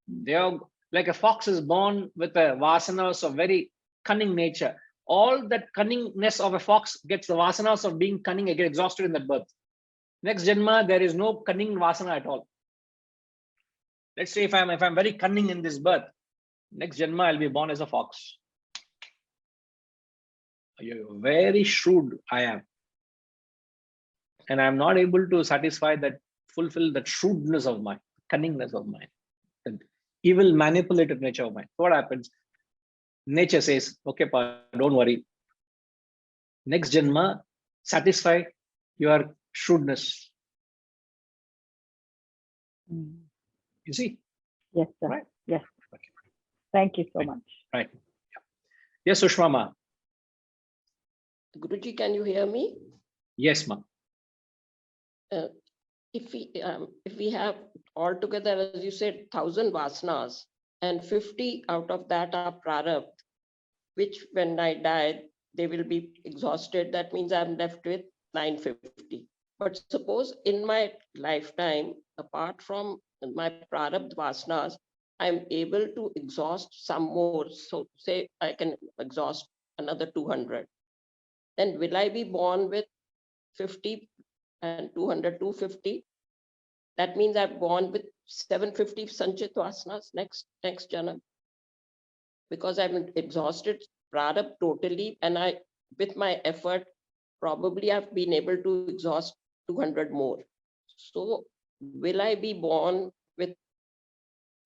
Speaker 1: They are like a fox is born with a vasanas of very cunning nature. All that cunningness of a fox gets the vasanas of being cunning, get exhausted in that birth. Next janma, there is no cunning vasana at all. Let's say if I'm very cunning in this birth, next janma I'll be born as a fox. You're very shrewd, I am. And I'm not able to satisfy that, fulfill that shrewdness of mine, cunningness of mine, the evil manipulative nature of mine. What happens? Nature says, okay, pa, don't worry. Next janma, satisfy your shrewdness.
Speaker 3: Mm.
Speaker 1: You see?
Speaker 3: Yes, sir.
Speaker 1: Right.
Speaker 3: Yes.
Speaker 1: Okay.
Speaker 3: Thank you so
Speaker 1: Right.
Speaker 3: much.
Speaker 1: Right. Yeah. Yes, Sushma ma.
Speaker 9: Guruji, can you hear me?
Speaker 1: Yes, ma.
Speaker 9: If we have altogether, as you said, 1,000 vasanas, and 50 out of that are prarabdha, which when I die, they will be exhausted. That means I'm left with 950. But suppose in my lifetime, apart from my prarabdha vasanas, I'm able to exhaust some more. So say I can exhaust another 200. Then will I be born with 50 and 200, 250? That means I'm born with 750 sanchit vasanas next janam, because I've exhausted prarabdha totally, and I, with my effort, probably I've been able to exhaust 200 more. So will I be born with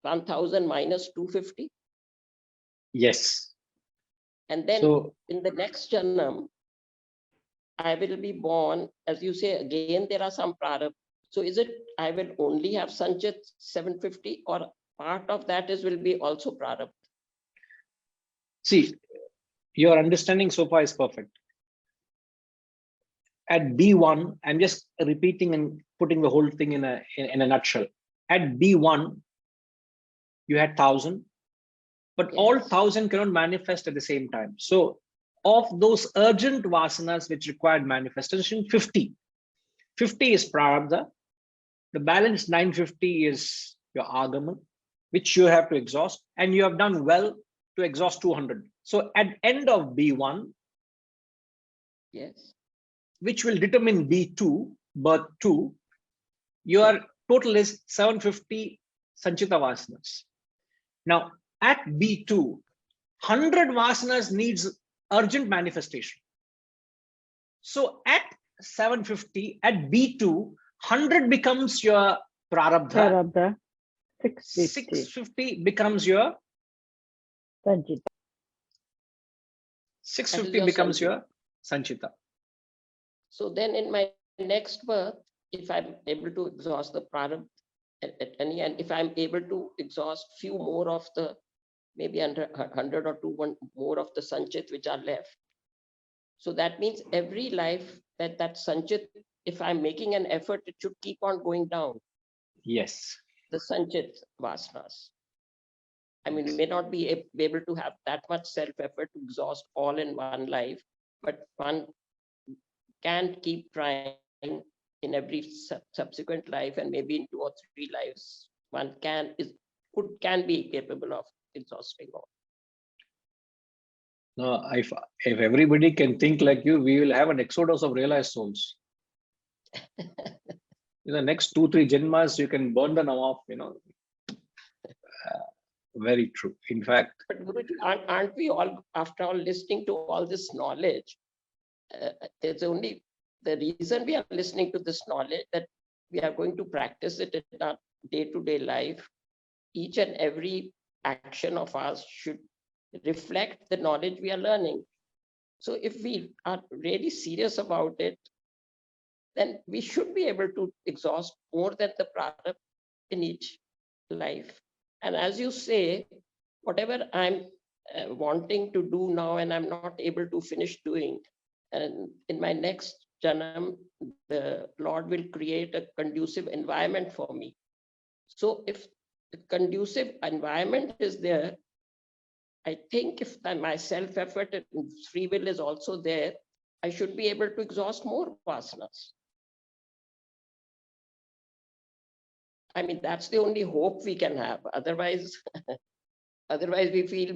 Speaker 9: 1000 minus 250?
Speaker 1: Yes.
Speaker 9: And then
Speaker 1: So
Speaker 9: in the next janam, I will be born, as you say, again, there are some prarabdha. So is it, I will only have sanchit 750, or part of that is will be also prarabdha?
Speaker 1: see, your understanding so far is perfect. At B1, I'm just repeating and putting the whole thing in a nutshell. At B1, you had 1000, but all
Speaker 9: Yes.
Speaker 1: 1000 cannot manifest at the same time. So of those urgent vasanas which required manifestation, 50 is prarabdha. The balance 950 is your agama, which you have to exhaust, and you have done well to exhaust 200. So at end of B1,
Speaker 9: Yes.
Speaker 1: which will determine B2, birth 2, your total is 750 sanchita vasanas. Now at B2, 100 vasanas needs urgent manifestation. So at 750, at B2, 100 becomes your prarabdha,
Speaker 3: Prarabdha, 650.
Speaker 1: 650 becomes your
Speaker 3: Sanchita.
Speaker 1: 650
Speaker 9: your
Speaker 1: becomes
Speaker 9: sanchita.
Speaker 1: your sanchita.
Speaker 9: So then in my next birth, if I'm able to exhaust the prarabdha at any, and if I'm able to exhaust few more of the, maybe 100 or 200 more of the sanchit which are left. So that means every life that sanchit, if I'm making an effort, it should keep on going down,
Speaker 1: Yes.
Speaker 9: the sanchit vasanas. I mean, may not be able to have that much self-effort to exhaust all in one life, but one can keep trying in every subsequent life, and maybe in 2 or 3 lives, one can be capable of exhausting all.
Speaker 1: No, if everybody can think like you, we will have an exodus of realized souls. In the next 2-3 janmas, you can burn them off, very true. In fact,
Speaker 9: But Guruji, aren't we all, after all, listening to all this knowledge? It's only the reason we are listening to this knowledge, that we are going to practice it in our day-to-day life. Each and every action of ours should reflect the knowledge we are learning. So if we are really serious about it, then we should be able to exhaust more than the prarabdha in each life. And as you say, whatever I'm wanting to do now and I'm not able to finish doing, and in my next janam, the Lord will create a conducive environment for me. So if the conducive environment is there, I think if my self-effort and free will is also there, I should be able to exhaust more vasanas. I mean, that's the only hope we can have. Otherwise, otherwise we feel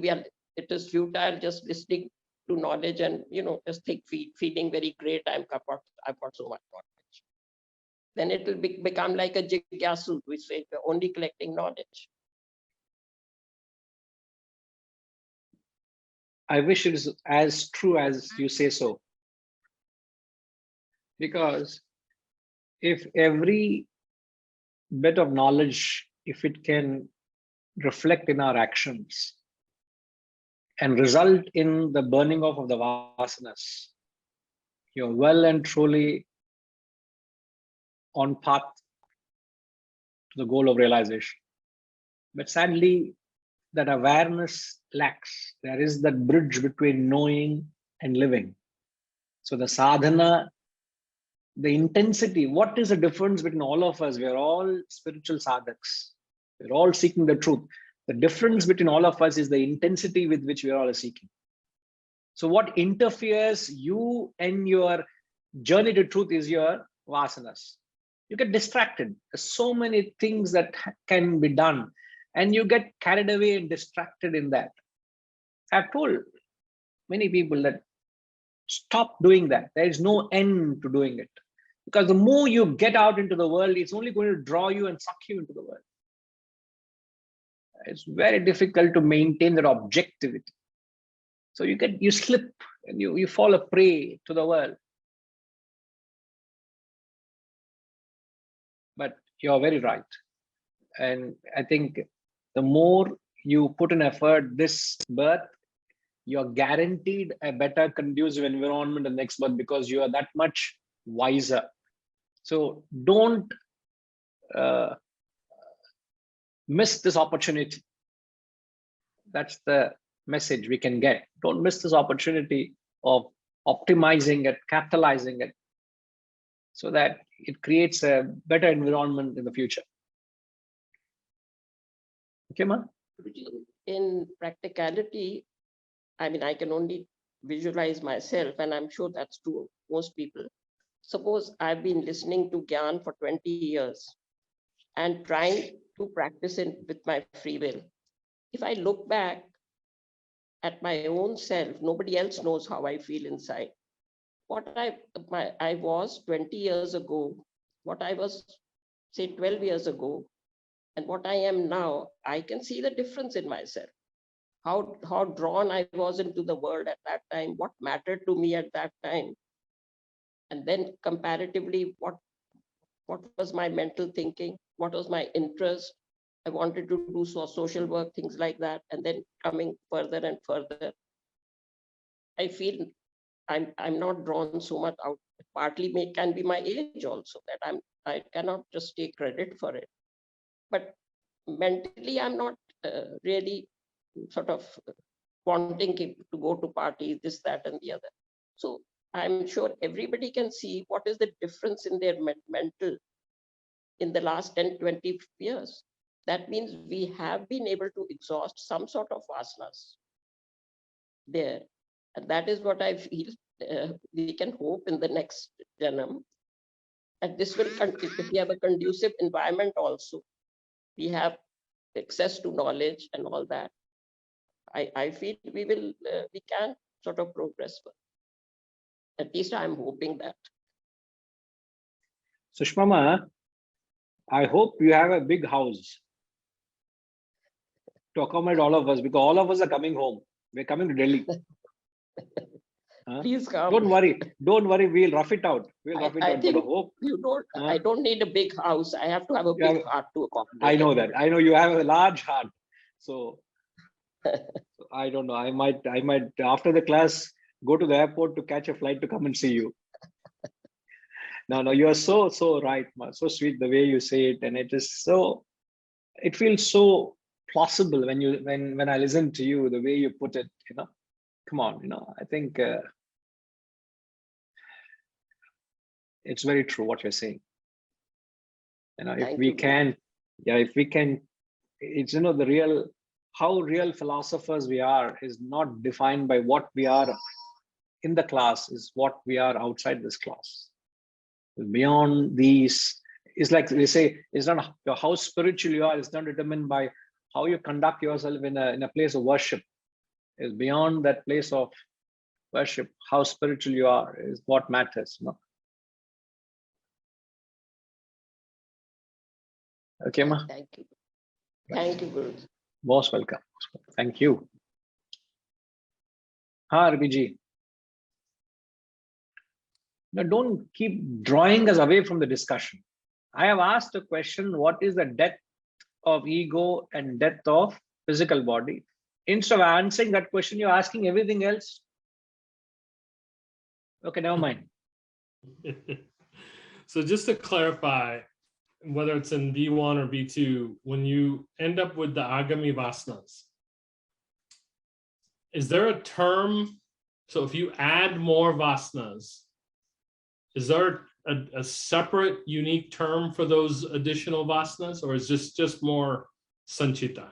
Speaker 9: it is futile just listening to knowledge and just feeling very great. I've got so much knowledge. Then it will become like a jigyasu. We say we're only collecting knowledge.
Speaker 1: I wish it is as true as you say so. Because if every bit of knowledge, if it can reflect in our actions and result in the burning off of the vasanas, you're well and truly on path to the goal of realization. But sadly, that awareness lacks. There is that bridge between knowing and living. So the sadhana, the intensity, what is the difference between all of us? We're all spiritual sadhaks. We're all seeking the truth. The difference between all of us is the intensity with which we are all seeking. So what interferes you and your journey to truth is your vasanas. You get distracted. There's so many things that can be done, and you get carried away and distracted in that. I've told many people that stop doing that. There is no end to doing it, because the more you get out into the world, it's only going to draw you and suck you into the world. It's very difficult to maintain that objectivity. So you slip and you fall a prey to the world. But you're very right. And I think the more you put in effort this birth, you're guaranteed a better conducive environment in the next birth, because you are that much wiser. So don't miss this opportunity. That's the message we can get. Don't miss this opportunity of optimizing it, capitalizing it, so that it creates a better environment in the future. Okay, ma?
Speaker 9: In practicality, I mean, I can only visualize myself, and I'm sure that's true of most people. Suppose I've been listening to Gyan for 20 years and trying to practice it with my free will. If I look back at my own self, nobody else knows how I feel inside. What I was 20 years ago, what I was, say, 12 years ago, and what I am now, I can see the difference in myself. How drawn I was into the world at that time, what mattered to me at that time. And then comparatively, what was my mental thinking? What was my interest? I wanted to do social work, things like that. And then coming further and further, I feel I'm not drawn so much out. Partly can be my age also, that I cannot just take credit for it. But mentally, I'm not really sort of wanting to go to parties, this, that, and the other. So I'm sure everybody can see what is the difference in their mental in the last 10, 20 years. That means we have been able to exhaust some sort of vasanas there. And that is what I feel we can hope in the next janam. And this will continue. If we have a conducive environment also, we have access to knowledge and all that. I feel we can sort of progress. At least I'm hoping that.
Speaker 1: Sushmama, I hope you have a big house to accommodate all of us, because all of us are coming home. We're coming to Delhi.
Speaker 9: Please come.
Speaker 1: Don't worry. We'll rough it out.
Speaker 9: I think you don't. I don't need a big house. I have to have a big heart to accommodate.
Speaker 1: I know that. I know you have a large heart. So I don't know. I might after the class go to the airport to catch a flight to come and see you. No, you are so right, so sweet the way you say it, and it is so. It feels so plausible when I listen to you, the way you put it. Come on, I think it's very true what you're saying. If we can, it's the real. How real philosophers we are is not defined by what we are in the class, is what we are outside this class. Beyond these, it's like they say, it's not how spiritual you are, it's not determined by how you conduct yourself in a place of worship. It's beyond that place of worship. How spiritual you are is what matters. Okay, ma?
Speaker 9: Thank you. Thank you, Guru.
Speaker 1: Most welcome. Thank you. Rabiji. Now, don't keep drawing us away from the discussion. I have asked a question: what is the death of ego and death of physical body? Instead of answering that question, you're asking everything else. Okay, never mind.
Speaker 6: So just to clarify, whether it's in B1 or B2, when you end up with the Agami Vasanas, is there a term? So if you add more Vasanas, is there a separate, unique term for those additional Vasanas, or is this just more Sanchita?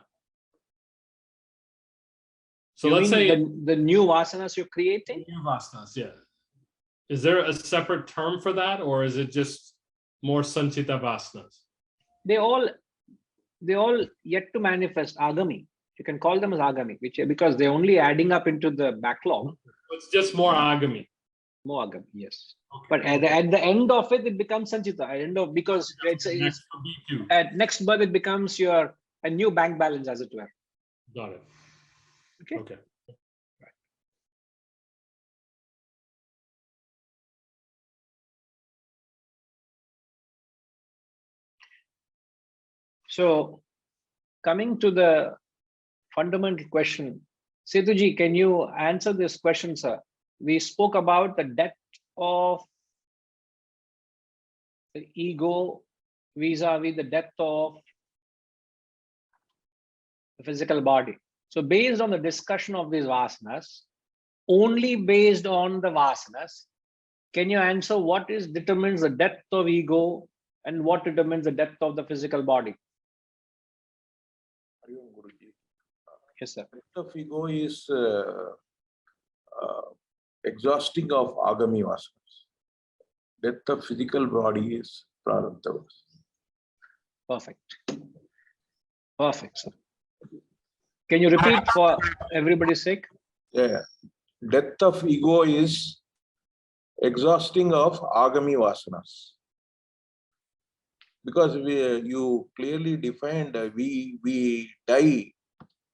Speaker 6: So
Speaker 1: you
Speaker 6: let's say
Speaker 1: the new Vasanas you're creating?
Speaker 6: New Vasanas, yeah. Is there a separate term for that, or is it just more sanchita vasanas?
Speaker 1: They all yet to manifest agami. You can call them as agami, because they're only adding up into the backlog.
Speaker 6: It's just more agami.
Speaker 1: More agami, yes.
Speaker 6: Okay.
Speaker 1: But at the end of it, it becomes sanchita. Because it's
Speaker 6: Next to B2.
Speaker 1: at next birth, it becomes a new bank balance, as it were.
Speaker 6: Got it.
Speaker 1: Okay.
Speaker 6: Okay.
Speaker 1: So, coming to the fundamental question, Setuji, can you answer this question, sir? We spoke about the death of the ego vis-a-vis the death of the physical body. So, based on the discussion of these vasanas, only based on the vasanas, can you answer what determines the death of ego and what determines the death of the physical body? Yes, sir.
Speaker 10: Death of ego is exhausting of agami vasanas. Death of physical body is prarabdha vasana.
Speaker 1: Perfect. Perfect, sir. Can you repeat for everybody's sake?
Speaker 10: Yeah. Death of ego is exhausting of agami vasanas. Because you clearly defined we die,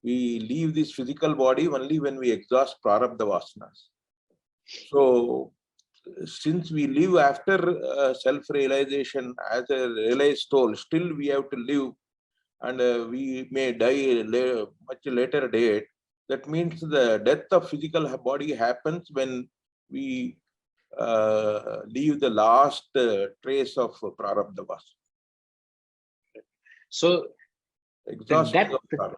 Speaker 10: we leave this physical body only when we exhaust prarabdha vasanas. So, since we live after self-realization as a realized soul, still we have to live, and we may die much later date. That means the death of physical body happens when we leave the last trace of prarabdha vasana.
Speaker 1: So,
Speaker 10: Exhaustion of prarabdha.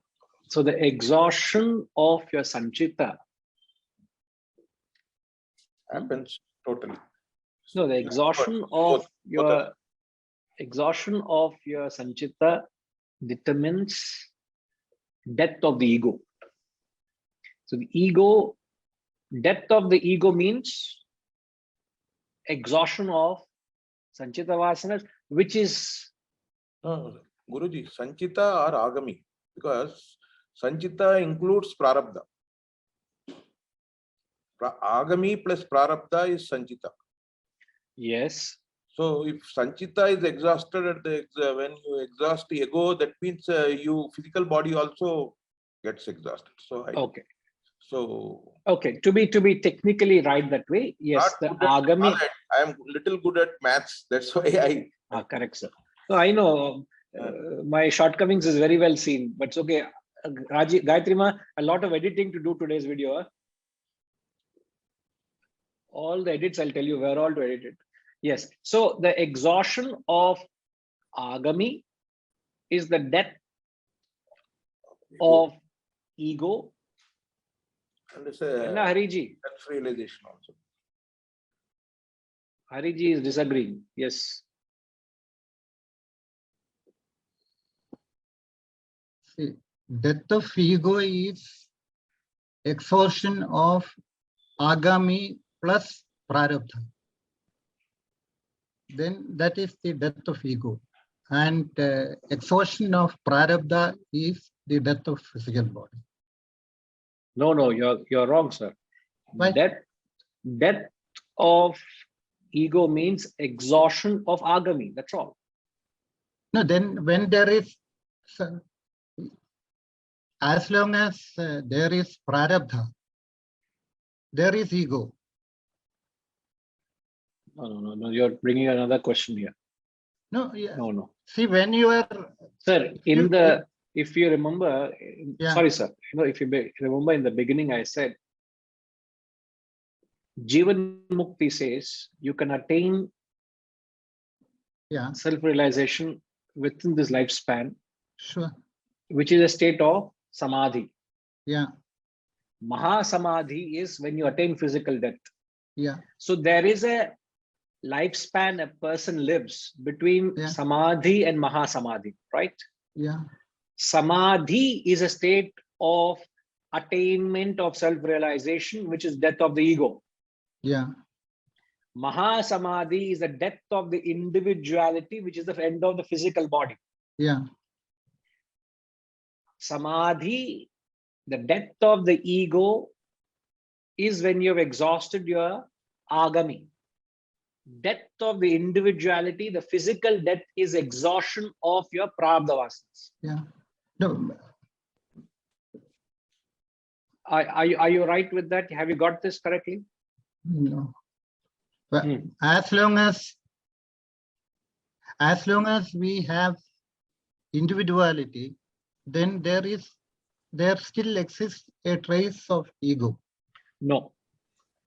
Speaker 1: So the exhaustion of your sanchita
Speaker 10: Happens totally.
Speaker 1: No, the exhaustion of your sanchita determines death of the ego. So the ego, death of the ego means exhaustion of sanchita vasanas, which is
Speaker 10: Guruji, sanchita or agami, because sanchita includes prarabdha. Agami plus prarabdha is sanchita.
Speaker 1: yes.
Speaker 10: So if sanchita is exhausted at when you exhaust the ego, that means you physical body also gets exhausted. So
Speaker 1: Okay.
Speaker 10: So
Speaker 1: okay, to be technically right that way, yes, the agami.
Speaker 10: I am little good at maths. That's why I.
Speaker 1: Correct, sir. So I know my shortcomings is very well seen, but it's okay. Gayatri Ma, a lot of editing to do today's video. All the edits, I'll tell you where all to edit it. Yes. So the exhaustion of agami is the death of ego.
Speaker 10: And it's
Speaker 1: Hariji.
Speaker 10: self-realization also.
Speaker 1: Hariji is disagreeing. Yes.
Speaker 11: See, death of ego is exhaustion of agami plus prarabdha. Then that is the death of ego. And exhaustion of prarabdha is the death of physical body.
Speaker 1: No, you're wrong, sir.
Speaker 11: Why?
Speaker 1: Death of ego means exhaustion of agami. That's all.
Speaker 11: No, then when there is, as long as there is prarabdha, there is ego.
Speaker 1: No. You're bringing another question here.
Speaker 11: No, yeah.
Speaker 1: No.
Speaker 11: See, when you are,
Speaker 1: Sir, if you remember,
Speaker 11: yeah.
Speaker 1: Sorry, sir. If you remember in the beginning, I said, Jivan Mukti says you can attain self-realization within this lifespan,
Speaker 11: sure,
Speaker 1: which is a state of samadhi.
Speaker 11: Yeah.
Speaker 1: Mahasamadhi is when you attain physical death.
Speaker 11: Yeah.
Speaker 1: So there is a lifespan a person lives between samadhi and mahasamadhi, right?
Speaker 11: Yeah.
Speaker 1: Samadhi is a state of attainment of self-realization, which is death of the ego.
Speaker 11: Yeah.
Speaker 1: Mahasamadhi is the death of the individuality, which is the end of the physical body.
Speaker 11: Yeah.
Speaker 1: Samadhi, the death of the ego, is when you've exhausted your agami. Death of the individuality, the physical death, is exhaustion of your prarabdha vasanas.
Speaker 11: Yeah. No.
Speaker 1: Are you right with that? Have you got this correctly?
Speaker 11: No. But
Speaker 1: Hmm.
Speaker 11: as long as we have individuality, then there still exists a trace of ego.
Speaker 1: No.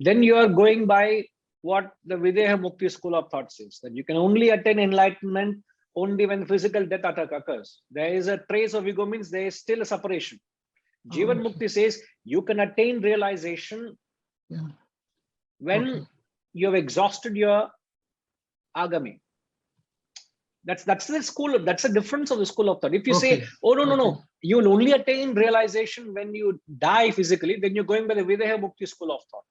Speaker 1: Then you are going by what the Videha Mukti school of thought says, that you can only attain enlightenment only when physical death occurs. There is a trace of ego, means there is still a separation. Jivan Mukti says you can attain realization when you have exhausted your agami. That's the school. That's the difference of the school of thought. If you say, oh no, you will only attain realization when you die physically, then you're going by the Videha Mukti school of thought.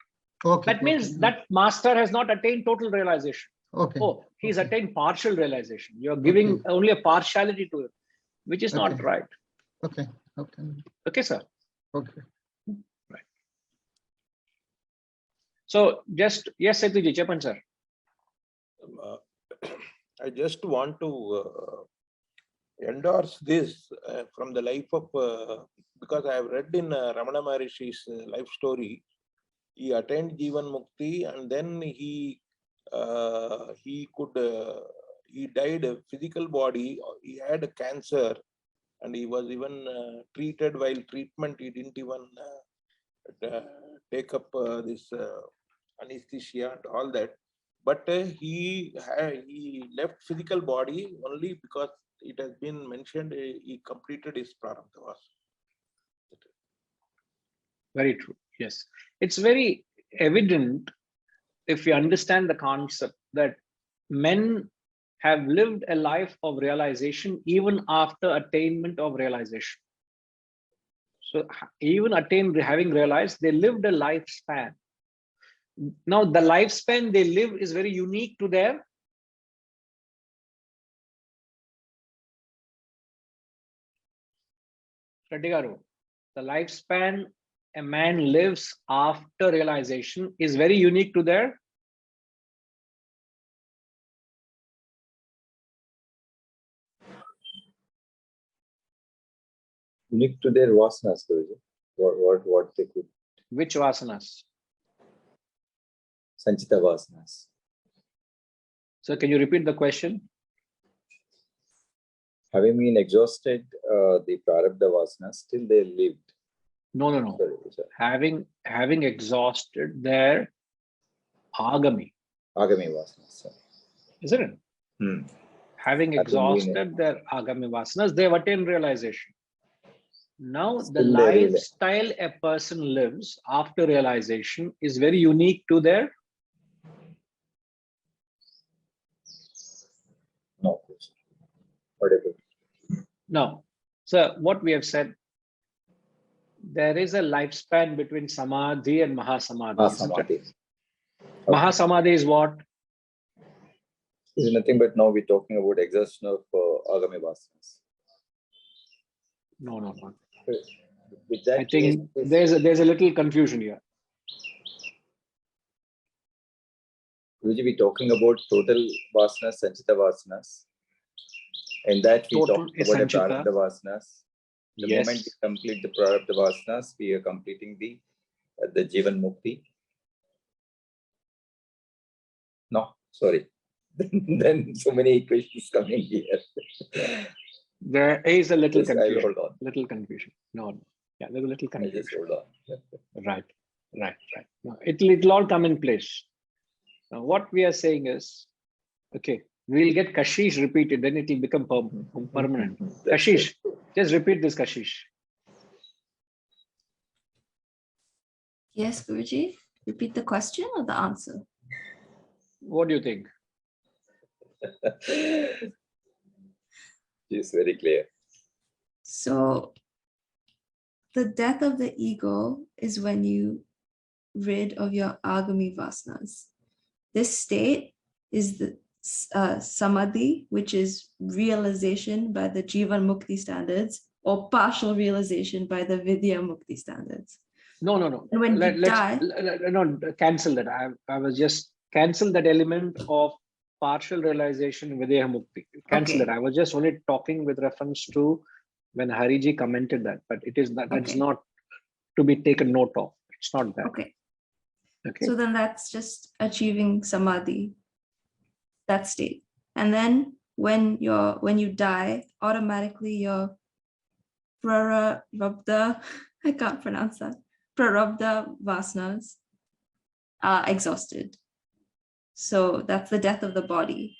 Speaker 1: That means that master has not attained total realization. Oh, he's attained partial realization. You're giving only a partiality to it, which is not right. Okay, sir. Right. So just, yes, Setuji, Chepan, sir.
Speaker 10: I just want to endorse this from the life of, because I have read in Ramana Maharishi's life story. He attained Jivan Mukti, and then he died a physical body. He had a cancer, and he was even treated. While treatment, he didn't even take up this anesthesia and all that. But he left physical body only because it has been mentioned he completed his prarabdha vasa.
Speaker 1: Very true. Yes, it's very evident if you understand the concept that men have lived a life of realization even after attainment of realization. So even having realized, they lived a lifespan. Now the lifespan they live is very unique to their the lifespan a man lives after realization is very unique to their
Speaker 12: vasanas. What they could.
Speaker 1: Which vasanas?
Speaker 12: Sanchita vasanas.
Speaker 1: So can you repeat the question?
Speaker 12: Having been exhausted the prarabdha vasanas, still they lived.
Speaker 1: No. Sorry. Having exhausted their agami.
Speaker 12: Agami vasanas.
Speaker 1: Isn't it? Having exhausted their agami vasanas, they have attained realization. Now the lifestyle a person lives after realization is very unique to their
Speaker 12: whatever.
Speaker 1: No. So what we have said, there is a lifespan between samadhi and mahasamadhi.
Speaker 12: Mahasamadhi.
Speaker 1: Mahasamadhi is what?
Speaker 12: Is nothing but now we're talking about exhaustion of agami vasanas.
Speaker 1: No.
Speaker 12: With that,
Speaker 1: I think there's a little confusion here.
Speaker 12: Guruji, we're talking about total vasanas, sanchita vasanas. In that we talk about the prarabdha vasanas. The moment we complete the prarabdha vasanas, we are completing the Jivan Mukti. No, sorry. Then so many equations coming here.
Speaker 1: There is a little confusion.
Speaker 12: Hold on.
Speaker 1: Little confusion. No. Yeah, there's a little confusion.
Speaker 12: Just hold on.
Speaker 1: Right. No, it'll all come in place. Now, what we are saying is, okay, we'll get Kashish repeated, then it will become permanent. Kashish, just repeat this, Kashish.
Speaker 2: Yes, Guruji. Repeat the question or the answer?
Speaker 1: What do you think?
Speaker 12: It's very clear.
Speaker 2: So the death of the ego is when you rid of your agami vasanas. this state is the samadhi, which is realization by the Jivan Mukti standards, or partial realization by the Vidya Mukti standards.
Speaker 1: No, no, no.
Speaker 2: And when you die,
Speaker 1: No, cancel that. I was just cancel that element of partial realization Vidya Mukti. Cancel
Speaker 2: Okay.
Speaker 1: that. I was just only talking with reference to when Hariji commented that, but it is that that's
Speaker 2: Okay.
Speaker 1: not to be taken note of. It's not that.
Speaker 2: Okay.
Speaker 1: Okay.
Speaker 2: So then that's just achieving samadhi, that state. And then when you die, automatically your prarabdha, I can't pronounce that, prarabdha vasanas are exhausted. So that's the death of the body.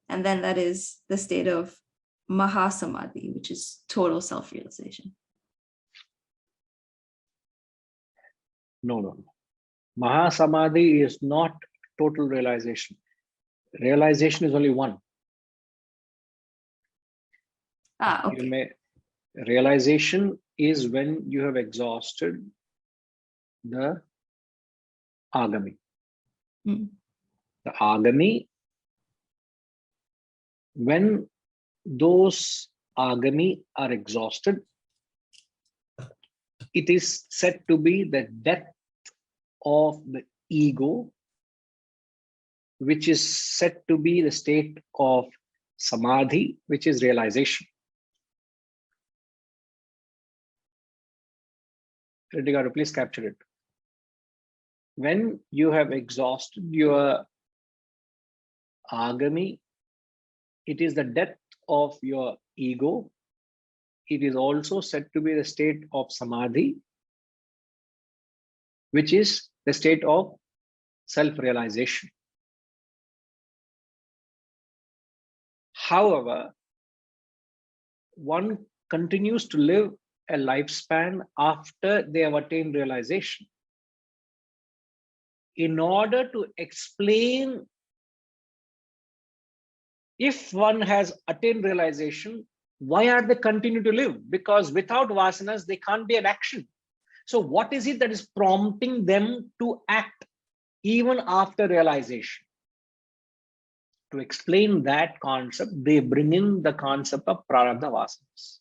Speaker 2: And then that is the state of mahasamadhi, which is total self-realization.
Speaker 1: No, no, no. Mahasamadhi is not total realization. Realization is only one.
Speaker 2: Okay.
Speaker 1: Realization is when you have exhausted the agami.
Speaker 2: Mm.
Speaker 1: The agami, when those agami are exhausted, it is said to be the death of the ego, which is said to be the state of samadhi, which is realization. Reddigaru, please capture it. When you have exhausted your agami, it is the death of your ego. It is also said to be the state of samadhi, which is the state of self-realization. However, one continues to live a lifespan after they have attained realization. In order to explain if one has attained realization, why are they continue to live? Because without vasanas, they can't be an action. So what is it that is prompting them to act even after realization? To explain that concept, they bring in the concept of prarabdha vasanas.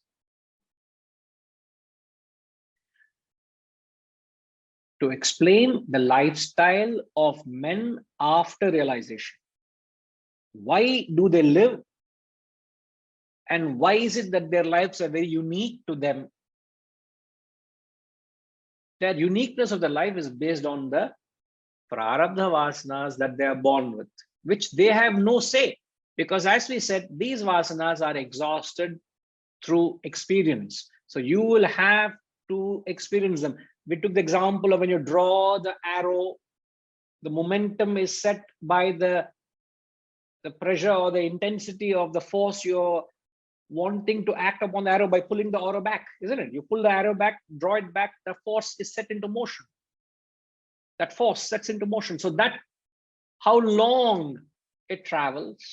Speaker 1: To explain the lifestyle of men after realization. Why do they live? And why is it that their lives are very unique to them? Their uniqueness of the life is based on the prarabdha vasanas that they are born with, which they have no say. Because as we said, these vasanas are exhausted through experience. So you will have to experience them. We took the example of when you draw the arrow, the momentum is set by the pressure or the intensity of the force you're wanting to act upon the arrow by pulling the arrow back, isn't it? You pull the arrow back, draw it back, the force is set into motion. That force sets into motion. So that how long it travels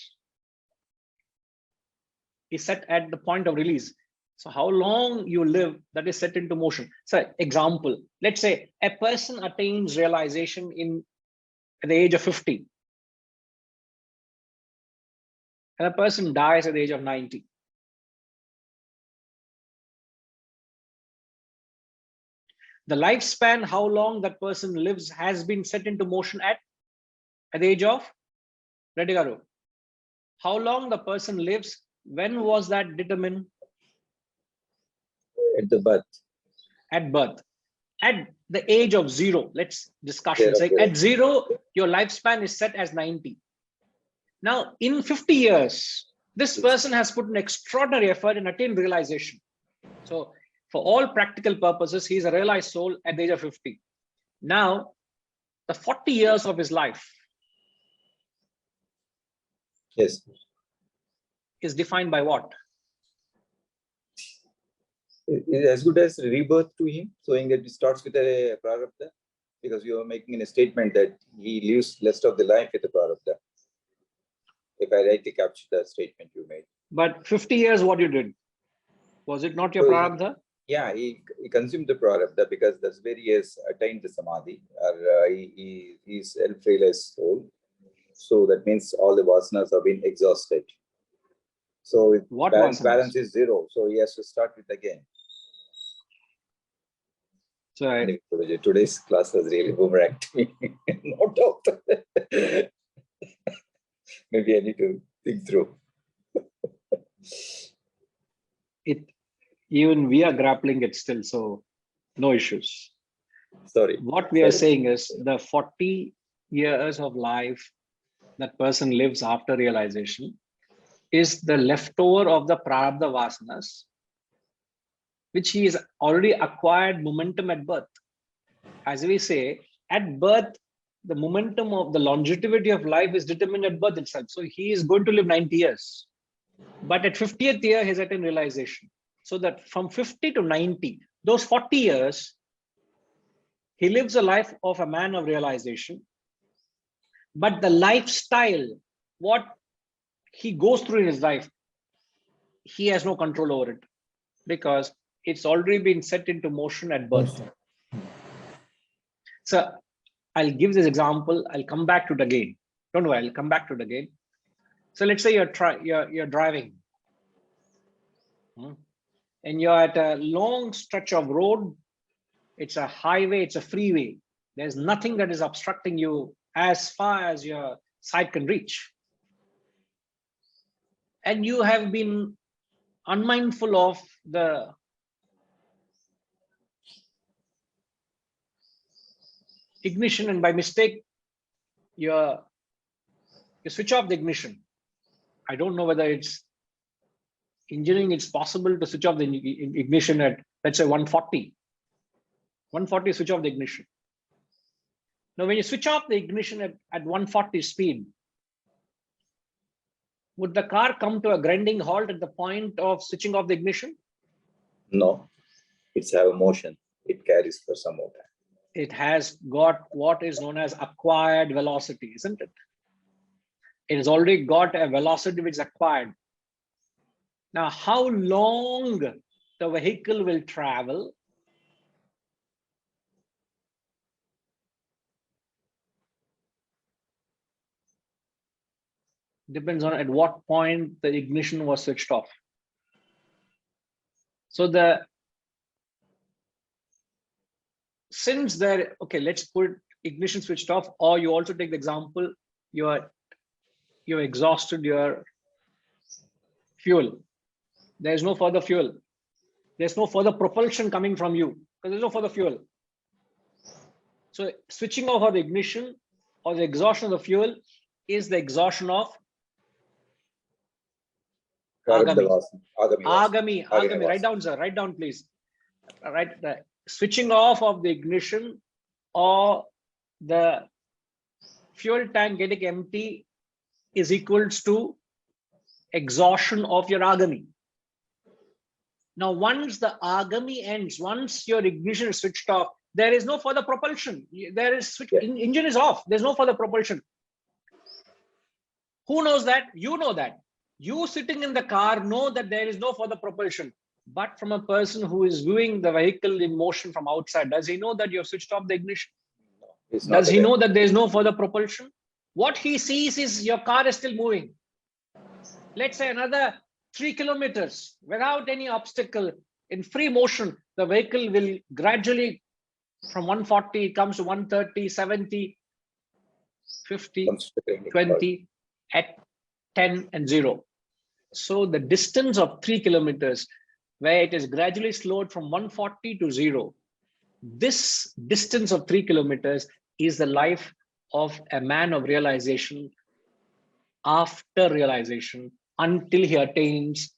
Speaker 1: is set at the point of release. So how long you live, that is set into motion. So example, let's say a person attains realization at the age of 50. And a person dies at the age of 90. The lifespan, how long that person lives, has been set into motion at the age of Reddigaru. How long the person lives, when was that determined?
Speaker 12: At the birth.
Speaker 1: At birth. At the age of 0, let's discussion. Say at 0, your lifespan is set as 90. Now, in 50 years, this person has put an extraordinary effort and attained realization. So, for all practical purposes, he is a realized soul at the age of 50. Now, the 40 years of his life
Speaker 12: Yes.
Speaker 1: is defined by what?
Speaker 12: It is as good as rebirth to him, showing that it starts with a prarabdha, because you are making a statement that he lives rest of the life with a prarabdha. If I rightly captured the statement you made.
Speaker 1: But 50 years, what you did? Was it not your
Speaker 12: So,
Speaker 1: prarabdha?
Speaker 12: Yeah, he consumed the prarabdha because that's where he has attained the samadhi, or he is self-realized soul. So that means all the vasanas have been exhausted. So
Speaker 1: What
Speaker 12: balance
Speaker 1: vasanas?
Speaker 12: is 0. So he has to start with again.
Speaker 1: So
Speaker 12: Anyway, today's class was really boomerang to me. No doubt. Maybe I need to think through.
Speaker 1: Even we are grappling it still, so no issues.
Speaker 12: Sorry.
Speaker 1: What we are saying is the 40 years of life that person lives after realization is the leftover of the prarabdha vasanas, which he has already acquired momentum at birth. As we say, at birth, the momentum of the longevity of life is determined at birth itself. So he is going to live 90 years. But at 50th year, he's attained realization. So that from 50 to 90, those 40 years, he lives a life of a man of realization. But the lifestyle, what he goes through in his life, he has no control over it because it's already been set into motion at birth. So I'll give this example. I'll come back to it again. Don't worry, I'll come back to it again. So let's say you're driving. And you're at a long stretch of road. It's a highway, it's a freeway. There's nothing that is obstructing you as far as your sight can reach. And you have been unmindful of the ignition, and by mistake, you switch off the ignition. I don't know whether it's engineering, it's possible to switch off the ignition at, let's say, 140. 140, switch off the ignition. Now, when you switch off the ignition at 140 speed, would the car come to a grinding halt at the point of switching off the ignition?
Speaker 12: No, it's have a motion. It carries for some more time.
Speaker 1: It has got what is known as acquired velocity, isn't it? It has already got a velocity which is acquired. Now, how long the vehicle will travel depends on at what point the ignition was switched off. So since there, okay, let's put ignition switched off, or you also take the example, you exhausted your fuel. There's no further fuel. There's no further propulsion coming from you because there's no further fuel. So switching off of the ignition or the exhaustion of the fuel is the exhaustion of agami. Agami. Write down, sir. Write down, please. Right. The switching off of the ignition or the fuel tank getting empty is equals to exhaustion of your agami. Now, once the agami ends, once your ignition is switched off, there is no further propulsion. There is engine is off. There's no further propulsion. Who knows that? You know that. You sitting in the car know that there is no further propulsion. But from a person who is viewing the vehicle in motion from outside, does he know that you have switched off the ignition? Does he know that there is no further propulsion? What he sees is your car is still moving. Let's say another 3 kilometers without any obstacle in free motion, the vehicle will gradually from 140, it comes to 130, 70, 50, 20, at 10 and 0. So the distance of 3 kilometers, where it is gradually slowed from 140 to 0, this distance of 3 kilometers is the life of a man of realization after realization until he attains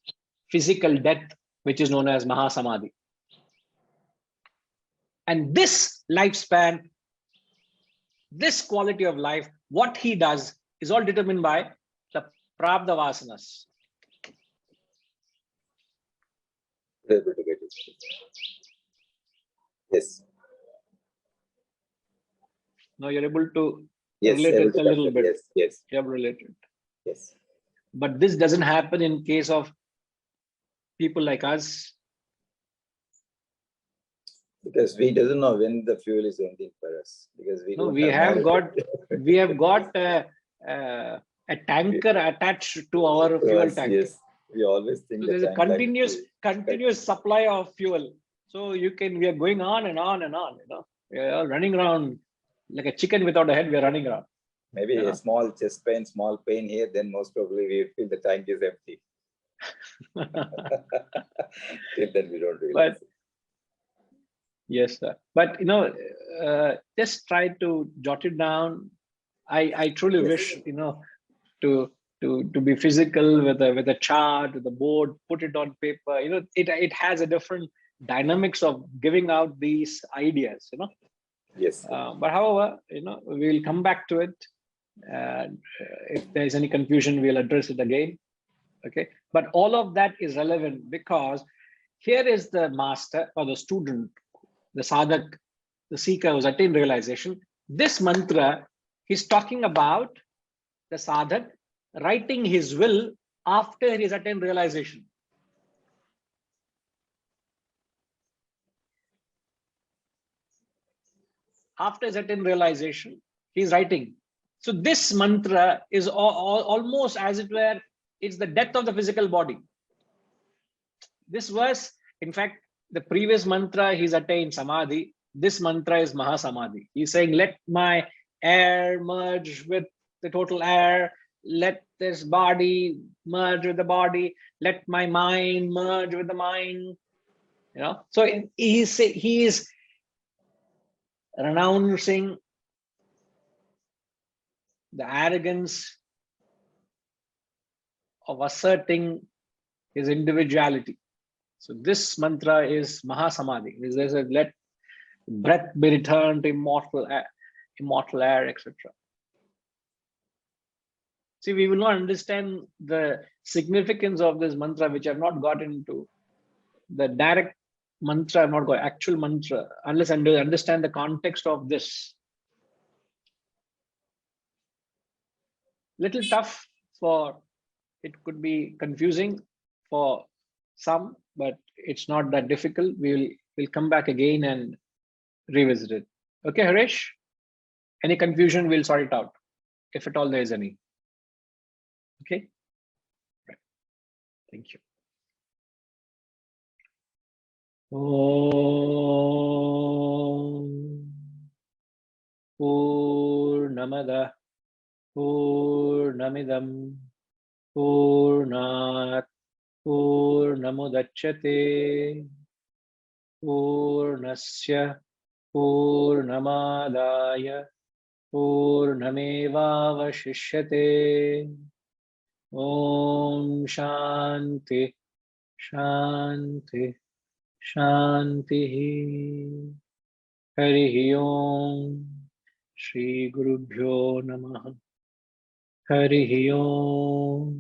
Speaker 1: physical death, which is known as Mahasamadhi. And this lifespan, this quality of life, what he does is all determined by the prarabdha vasanas.
Speaker 12: Able to get it. Yes.
Speaker 1: Now you're able to
Speaker 12: yes,
Speaker 1: relate it a little bit.
Speaker 12: Yes, yes.
Speaker 1: You have related.
Speaker 12: Yes.
Speaker 1: But this doesn't happen in case of people like us.
Speaker 12: Because we doesn't know when the fuel is ending for us. Because we
Speaker 1: No,
Speaker 12: don't
Speaker 1: we have got a tanker attached to our fuel tank.
Speaker 12: Yes, we always think
Speaker 1: So
Speaker 12: the
Speaker 1: there's a
Speaker 12: tank like
Speaker 1: continuous supply of fuel. So we are going on and on and on, we are running around like a chicken without a head. We are running around.
Speaker 12: maybe a small chest pain, small pain here, then most probably we feel the tank is empty. Till then we don't realize.
Speaker 1: But yes, sir. But just try to jot it down. I truly wish to be physical with a chart, with a board, put it on paper. It has a different dynamics of giving out these ideas.
Speaker 12: Yes.
Speaker 1: But however, we'll come back to it. And if there is any confusion, we'll address it again. Okay. But all of that is relevant because here is the master or the student, the sadhak, the seeker who's attained realization. This mantra, he's talking about the sadhak writing his will after he's attained realization. After his attained realization, he's writing. So this mantra is almost as it were, it's the death of the physical body. This verse, in fact, the previous mantra, he's attained samadhi. This mantra is Mahasamadhi. He's saying, let my air merge with the total air. Let this body merge with the body. Let my mind merge with the mind. So he is renouncing the arrogance of asserting his individuality. So this mantra is Mahasamadhi. There's a let breath be returned to immortal air, etc. See, we will not understand the significance of this mantra, which I've not got into. The direct mantra, I've not got actual mantra, unless I understand the context of this. Little tough it could be confusing for some, but it's not that difficult. We'll come back again and revisit it. Okay, Harish? Any confusion, we'll sort it out, if at all there is any. Okay? Right. Thank you. Om Purnamada Purnamidam Purnat Purnamudachyate Purnasya Purnamadaya Purnamevavashishyate. Om Shanti Shanti Shanti. Harihi Om. Shri Gurubhyo Namaha. Harihi Om.